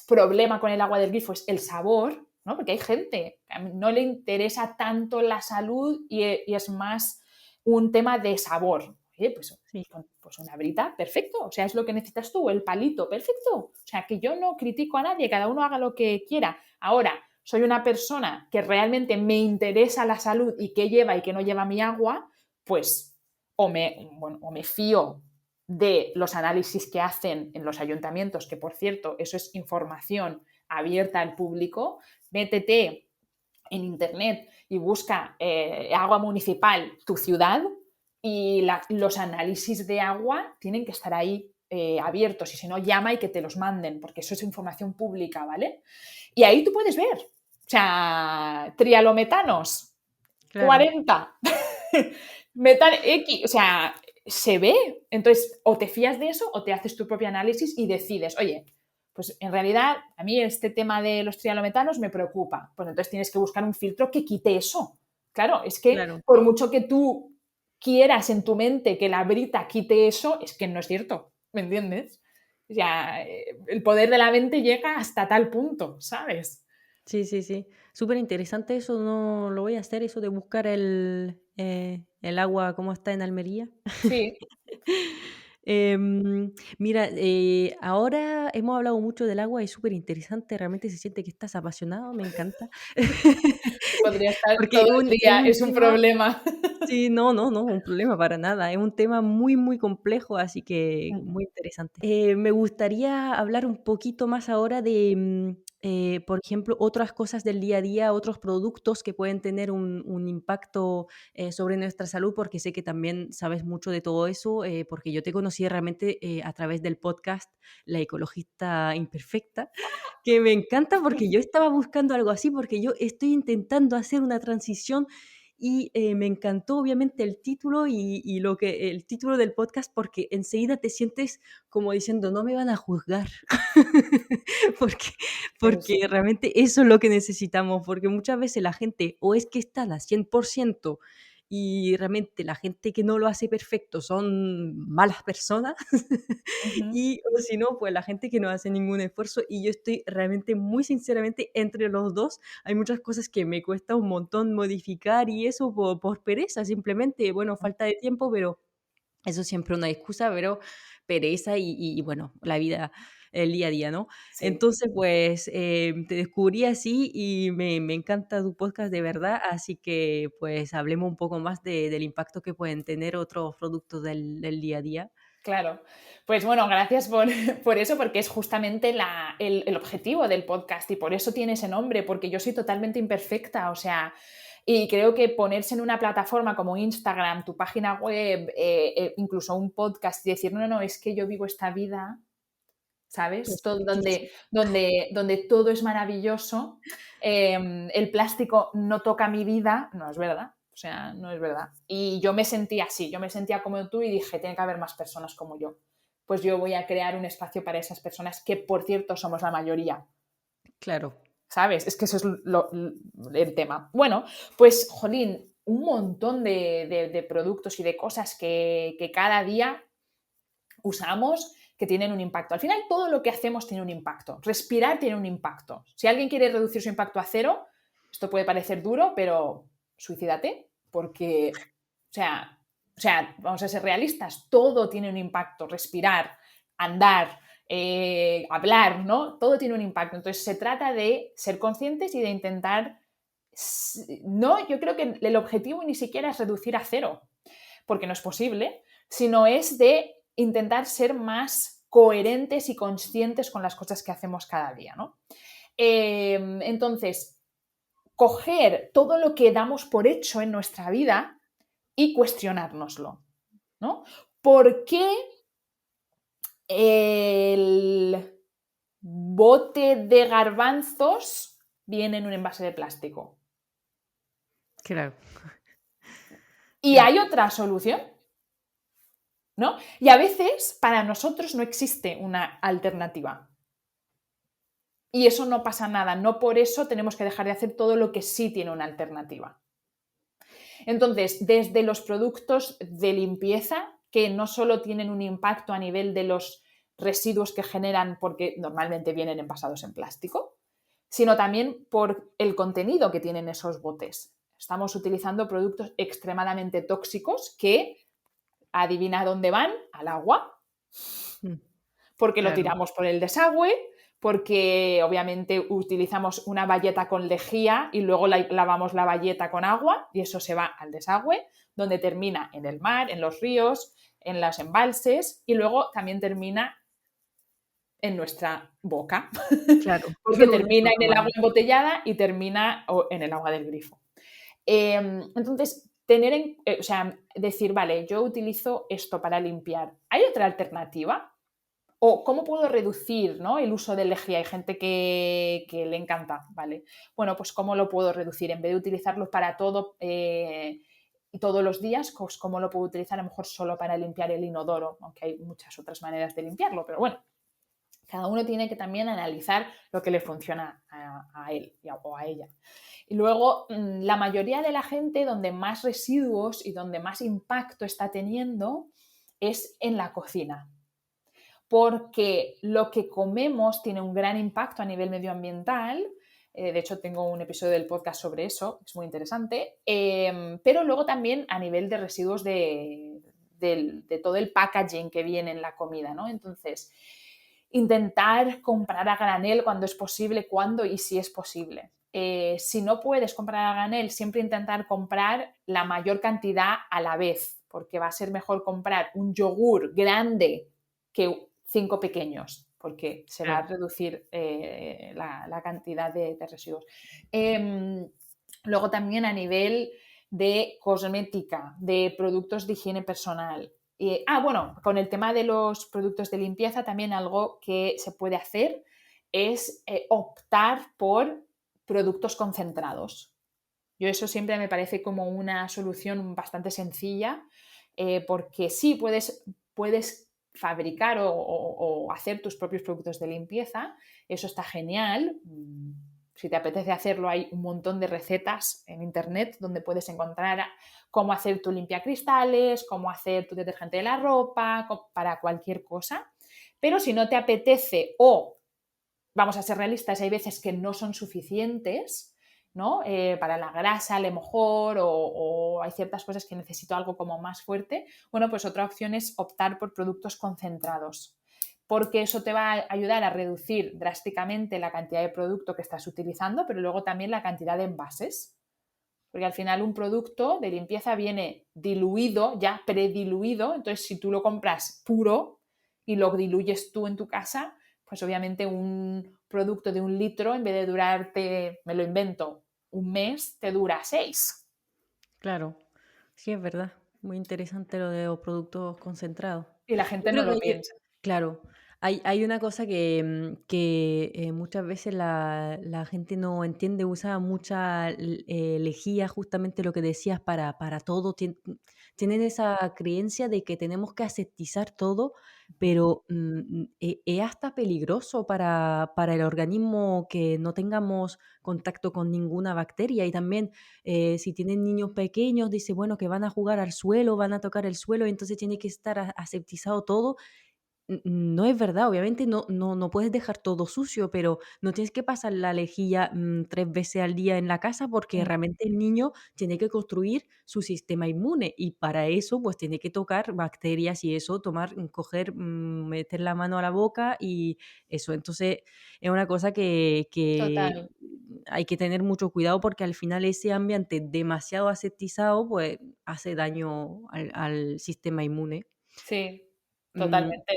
problema con el agua del grifo es el sabor, ¿no? Porque hay gente que no le interesa tanto la salud y es más un tema de sabor. Oye, Sí. pues una brita, perfecto. O sea, es lo que necesitas tú, el palito, perfecto. O sea, que yo no critico a nadie, cada uno haga lo que quiera. Ahora, soy una persona que realmente me interesa la salud y qué lleva y qué no lleva mi agua, pues o me fío de los análisis que hacen en los ayuntamientos, que por cierto, eso es información abierta al público, métete en internet y busca agua municipal, tu ciudad, y los análisis de agua tienen que estar ahí abiertos, y si no, llama y que te los manden, porque eso es información pública, ¿vale? Y ahí tú puedes ver, o sea, trialometanos, Claro. 40, metal X, o sea, se ve. Entonces, o te fías de eso o te haces tu propio análisis y decides, oye, pues en realidad a mí este tema de los trialometanos me preocupa. Pues entonces tienes que buscar un filtro que quite eso. Claro, es que Claro. por mucho que tú quieras en tu mente que la brita quite eso, es que no es cierto, ¿me entiendes? O sea, el poder de la mente llega hasta tal punto, ¿sabes? Sí, sí, sí. Súper interesante eso, no lo voy a hacer, eso de buscar el agua como está en Almería. Sí. Mira, ahora hemos hablado mucho del agua, es súper interesante, realmente se siente que estás apasionado, me encanta. Podría estar Porque todo el es día, un es un tema, problema. sí, no, no, no, un problema para nada. Es un tema muy, muy complejo, así que muy interesante. Me gustaría hablar un poquito más ahora de, por ejemplo, otras cosas del día a día, otros productos que pueden tener un impacto sobre nuestra salud, porque sé que también sabes mucho de todo eso, porque yo te conocí realmente a través del podcast La Ecologista Imperfecta, que me encanta porque yo estaba buscando algo así, porque yo estoy intentando hacer una transición y me encantó obviamente el título y lo que el título del podcast porque enseguida te sientes como diciendo no me van a juzgar porque, porque Eso. realmente eso es lo que necesitamos porque muchas veces la gente o es que están a 100% y realmente la gente que no lo hace perfecto son malas personas Ujú. y o si no, pues la gente que no hace ningún esfuerzo y yo estoy realmente muy sinceramente entre los dos. Hay muchas cosas que me cuesta un montón modificar y eso por pereza, simplemente, bueno, falta de tiempo, pero eso siempre una excusa, pero pereza y bueno, la vida, el día a día, ¿no? Sí. Entonces, pues, te descubrí así y me encanta tu podcast de verdad, así que, pues, hablemos un poco más del impacto que pueden tener otros productos del día a día. Claro. Pues bueno, gracias por, por eso, porque es justamente el objetivo del podcast y por eso tiene ese nombre, porque yo soy totalmente imperfecta, o sea, y creo que ponerse en una plataforma como Instagram, tu página web, incluso un podcast y decir, no, no, no, es que yo vivo esta vida, ¿sabes? Todo, Perfectísimo. donde todo es maravilloso, el plástico no toca mi vida, no es verdad. O sea, no es verdad. Y yo me sentía así, yo me sentía como tú y dije, tiene que haber más personas como yo. Pues yo voy a crear un espacio para esas personas que, por cierto, somos la mayoría. Claro. ¿Sabes? Es que eso es el tema. Bueno, pues, jolín, un montón de productos y de cosas que cada día usamos que tienen un impacto. Al final, todo lo que hacemos tiene un impacto. Respirar tiene un impacto. Si alguien quiere reducir su impacto a cero, esto puede parecer duro, pero suicídate, porque, vamos a ser realistas, todo tiene un impacto. Respirar, andar, hablar, ¿no? Todo tiene un impacto. Entonces, se trata de ser conscientes y de intentar... No, yo creo que el objetivo ni siquiera es reducir a cero, porque no es posible, sino es de intentar ser más coherentes y conscientes con las cosas que hacemos cada día, ¿no? Entonces, coger todo lo que damos por hecho en nuestra vida y cuestionárnoslo, ¿no? ¿Por qué el bote de garbanzos viene en un envase de plástico? Claro, ¿Y claro. hay otra solución? ¿No? Y a veces para nosotros no existe una alternativa. Y eso no pasa nada, no por eso tenemos que dejar de hacer todo lo que sí tiene una alternativa. Entonces, desde los productos de limpieza, que no solo tienen un impacto a nivel de los residuos que generan porque normalmente vienen envasados en plástico, sino también por el contenido que tienen esos botes. Estamos utilizando productos extremadamente tóxicos que, adivina dónde van, al agua, Mm, porque lo claro. tiramos por el desagüe, porque obviamente utilizamos una bayeta con lejía y luego lavamos la bayeta con agua y eso se va al desagüe, donde termina en el mar, en los ríos, en los embalses y luego también termina en nuestra boca, Claro, porque luego termina nosotros en el agua tomamos. embotellada y termina en el agua del grifo. Entonces, o sea, decir, vale, yo utilizo esto para limpiar. ¿Hay otra alternativa? ¿O cómo puedo reducir, ¿no?, el uso de lejía? Hay gente que le encanta, ¿vale? Bueno, pues ¿cómo lo puedo reducir? En vez de utilizarlo para todo, y todos los días, pues cómo lo puedo utilizar a lo mejor solo para limpiar el inodoro, aunque hay muchas otras maneras de limpiarlo, pero bueno, cada uno tiene que también analizar lo que le funciona a él o a ella. Y luego, la mayoría de la gente donde más residuos y donde más impacto está teniendo es en la cocina, porque lo que comemos tiene un gran impacto a nivel medioambiental. De hecho, tengo un episodio del podcast sobre eso, es muy interesante, pero luego también a nivel de residuos de todo el packaging que viene en la comida, ¿no? Entonces, intentar comprar a granel cuando es posible, cuando y si es posible. Si no puedes comprar a granel, siempre intentar comprar la mayor cantidad a la vez, porque va a ser mejor comprar un yogur grande que 5 pequeños, porque se va a reducir la cantidad de residuos. Luego también a nivel de cosmética, de productos de higiene personal. Bueno, con el tema de los productos de limpieza también algo que se puede hacer es optar por productos concentrados. Yo eso siempre me parece como una solución bastante sencilla, porque sí, puedes fabricar o hacer tus propios productos de limpieza, eso está genial. Si te apetece hacerlo, hay un montón de recetas en internet donde puedes encontrar cómo hacer tu limpiacristales, cómo hacer tu detergente de la ropa, para cualquier cosa. Pero si no te apetece o, vamos a ser realistas, hay veces que no son suficientes, ¿no? Para la grasa a lo mejor, o hay ciertas cosas que necesito algo como más fuerte, bueno, pues otra opción es optar por productos concentrados, porque eso te va a ayudar a reducir drásticamente la cantidad de producto que estás utilizando, pero luego también la cantidad de envases. Porque al final un producto de limpieza viene diluido, ya prediluido, entonces si tú lo compras puro y lo diluyes tú en tu casa, pues obviamente un producto de 1 litro, en vez de durarte, me lo invento, un mes, te dura 6. Claro, sí, es verdad. Muy interesante lo de los productos concentrados. Y la Yo gente no creo que lo piensa. claro, hay una cosa que muchas veces la gente no entiende, usa mucha lejía, justamente lo que decías, para todo. Tienen esa creencia de que tenemos que aseptizar todo, pero es hasta peligroso para el organismo que no tengamos contacto con ninguna bacteria. Y también si tienen niños pequeños, dice, bueno, que van a jugar al suelo, van a tocar el suelo, entonces tiene que estar aseptizado todo. No es verdad, obviamente no puedes dejar todo sucio, pero no tienes que pasar la lejía, 3 veces al día en la casa, porque realmente el niño tiene que construir su sistema inmune, y para eso, pues, tiene que tocar bacterias y eso, coger, meter la mano a la boca y eso. Entonces, es una cosa que Total, hay que tener mucho cuidado, porque al final ese ambiente demasiado aseptizado, pues, hace daño al sistema inmune. sí, Mm.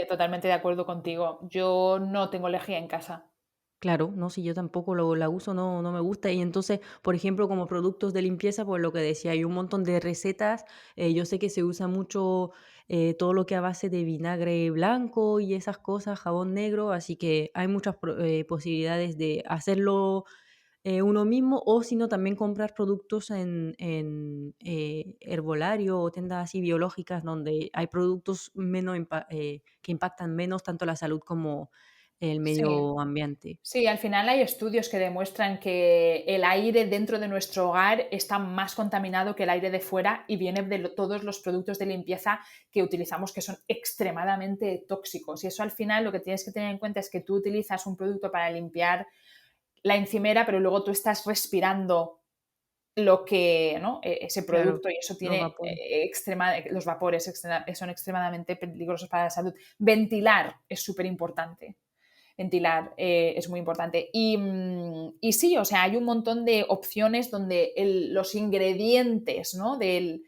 totalmente de acuerdo contigo. Yo no tengo lejía en casa. Claro, no, si yo tampoco la uso, no me gusta. Y entonces, por ejemplo, como productos de limpieza, pues lo que decía, hay un montón de recetas. Yo sé que se usa mucho todo lo que a base de vinagre blanco y esas cosas, jabón negro, así que hay muchas posibilidades de hacerlo uno mismo, o si no, también comprar productos en herbolario o tiendas así biológicas, donde hay productos que impactan menos tanto la salud como el Sí. medio ambiente. Sí, al final hay estudios que demuestran que el aire dentro de nuestro hogar está más contaminado que el aire de fuera, y viene de todos los productos de limpieza que utilizamos, que son extremadamente tóxicos. Y eso al final lo que tienes que tener en cuenta es que tú utilizas un producto para limpiar la encimera, pero luego tú estás respirando lo que, ¿no? Ese Claro, producto, y eso los tiene vapores. los vapores son extremadamente peligrosos para la salud. Ventilar es súper importante. Ventilar es muy importante. Y sí, o sea, hay un montón de opciones donde los ingredientes, ¿no?, del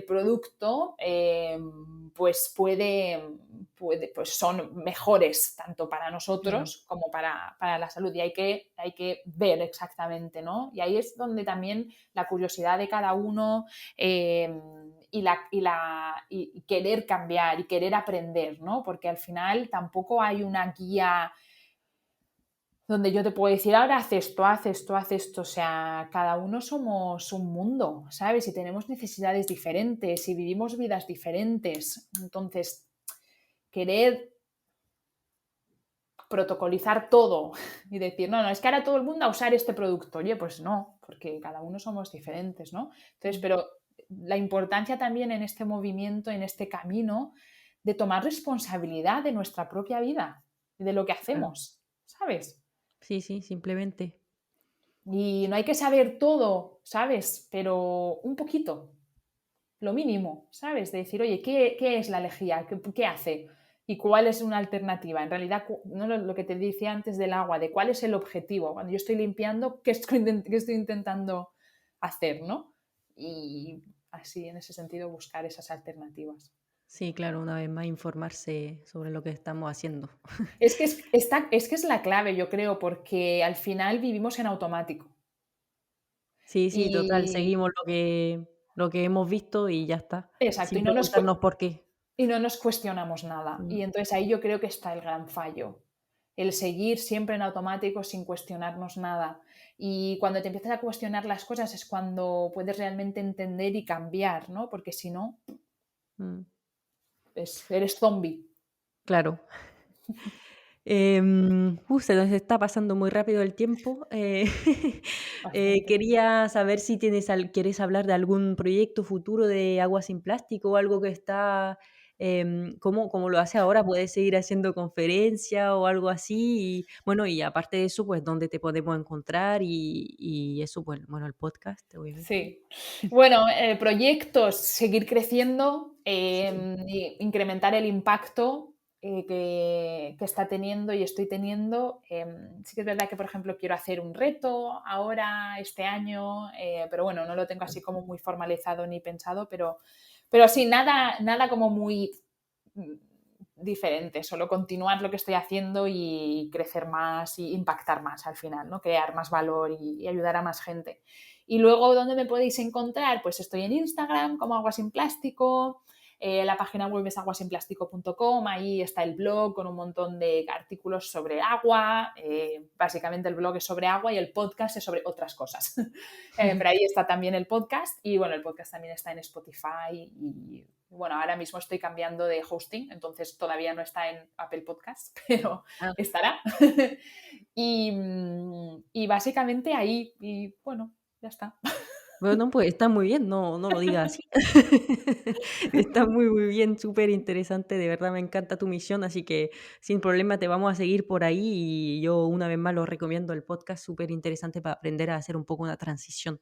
producto, pues pues son mejores tanto para Claro, nosotros como para la salud, y hay que ver exactamente, ¿no? Y ahí es donde también la curiosidad de cada uno, y querer cambiar y querer aprender, ¿no? Porque al final tampoco hay una guía donde yo te puedo decir, ahora haz esto, haz esto, haz esto. O sea, cada uno somos un mundo, ¿sabes? Y tenemos necesidades diferentes y vivimos vidas diferentes. Entonces, querer protocolizar todo y decir, no, es que ahora todo el mundo a usar este producto. Oye, pues no, porque cada uno somos diferentes, ¿no? Entonces, pero la importancia también en este movimiento, en este camino, de tomar responsabilidad de nuestra propia vida, de lo que Claro. hacemos, ¿sabes? Sí, simplemente. Y no hay que saber todo, ¿sabes? Pero un poquito, lo mínimo, ¿sabes? De decir, oye, ¿qué es la lejía? ¿Qué hace? ¿Y cuál es una alternativa? En realidad, no lo que te decía antes del agua, de cuál es el objetivo. Cuando yo estoy limpiando, qué estoy intentando hacer, ¿no? Y así, en ese sentido, buscar esas alternativas. Sí, claro, una vez más informarse sobre lo que estamos haciendo. Es que es la clave, yo creo, porque al final vivimos en automático. Sí, total, Y, seguimos lo que hemos visto y ya está, exacto, sin preguntarnos por qué. y no nos cuestionamos nada. Mm, Y entonces ahí yo creo que está el gran fallo. El seguir siempre en automático sin cuestionarnos nada. Y cuando te empiezas a cuestionar las cosas es cuando puedes realmente entender y cambiar, ¿no? Porque si no, mm, eres zombie. claro. Se nos está pasando muy rápido el tiempo. Bastante. Quería saber si quieres hablar de algún proyecto futuro de Agua sin Plástico o algo que está, como lo hace ahora, puedes seguir haciendo conferencia o algo así. Y bueno, y aparte de eso, pues dónde te podemos encontrar y eso, pues bueno, el podcast, obviamente. Sí. Bueno, proyectos, seguir creciendo, Sí. incrementar el impacto que está teniendo y estoy teniendo. Sí que es verdad que, por ejemplo, quiero hacer un reto ahora, este año, pero bueno, no lo tengo así como muy formalizado ni pensado, pero sí, nada como muy diferente, solo continuar lo que estoy haciendo y crecer más y impactar más al final, ¿no? Crear más valor y ayudar a más gente. Y luego, ¿dónde me podéis encontrar? Pues estoy en Instagram como Agua Sin Plástico, la página web es aguasinplástico.com, ahí está el blog con un montón de artículos sobre agua, básicamente el blog es sobre agua y el podcast es sobre otras cosas. Pero ahí está también el podcast y bueno, el podcast también está en Spotify y bueno, ahora mismo estoy cambiando de hosting, entonces todavía no está en Apple Podcast, pero Ah, estará. y básicamente ahí, y bueno, ya está. bueno, pues está muy bien, no lo digas así. Está muy bien, súper interesante, de verdad me encanta tu misión, así que sin problema te vamos a seguir por ahí y yo una vez más lo recomiendo el podcast, súper interesante para aprender a hacer un poco una transición.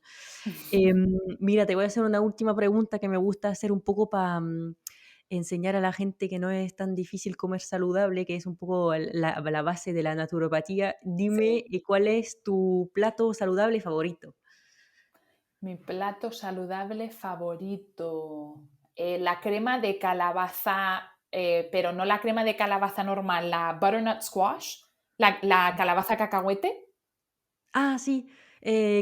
Mira, te voy a hacer una última pregunta que me gusta hacer un poco para enseñar a la gente que no es tan difícil comer saludable, que es un poco la base de la naturopatía. Dime, Sí. ¿cuál es tu plato saludable favorito? Mi plato saludable favorito. La crema de calabaza, pero no la crema de calabaza normal, la butternut squash, la calabaza cacahuete. Ah, sí,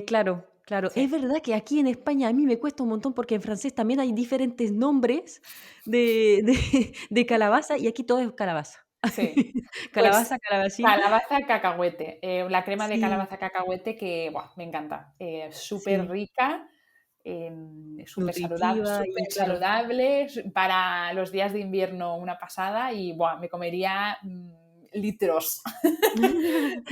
claro. Es Sí, verdad que aquí en España a mí me cuesta un montón porque en francés también hay diferentes nombres de calabaza y aquí todo es calabaza. sí. Pues Calabaza, calabacín. calabaza cacahuete. La crema de Sí, calabaza cacahuete que buah, me encanta. Súper sí, rica, nutritiva súper y claro. saludable. Para los días de invierno una pasada y buah, me comería litros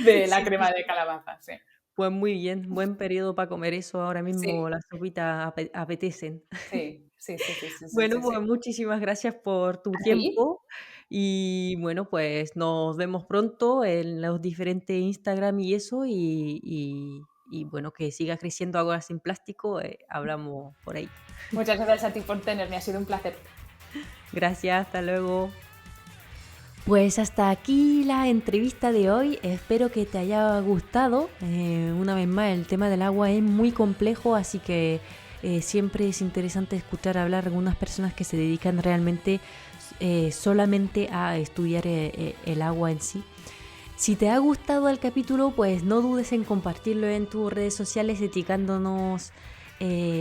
de la crema de Sí. calabaza. Sí, Pues muy bien, buen periodo para comer eso. Ahora mismo sí, las sopitas apetecen. sí, sí, sí, sí, sí, sí, Bueno, sí, sí. pues muchísimas gracias por tu ¿A ti? tiempo y bueno, pues nos vemos pronto en los diferentes Instagram y eso y bueno, que siga creciendo Agua sin Plástico, hablamos por ahí. Muchas gracias a ti por tenerme, ha sido un placer. Gracias, hasta luego. Pues hasta aquí la entrevista de hoy. Espero que te haya gustado. Una vez más, el tema del agua es muy complejo, así que siempre es interesante escuchar hablar de algunas personas que se dedican realmente solamente a estudiar el agua en sí. Si te ha gustado el capítulo, pues no dudes en compartirlo en tus redes sociales etiquetándonos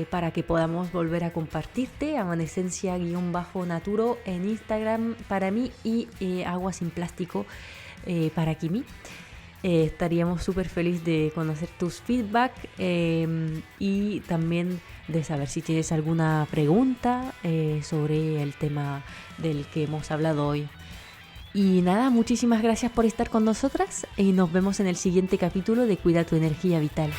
para que podamos volver a compartirte. Amanecencia-naturo en Instagram para mí y Agua sin Plástico para Kimi. Estaríamos súper felices de conocer tus feedback y también de saber si tienes alguna pregunta sobre el tema del que hemos hablado hoy. Y nada, muchísimas gracias por estar con nosotras y nos vemos en el siguiente capítulo de Cuida tu energía vital.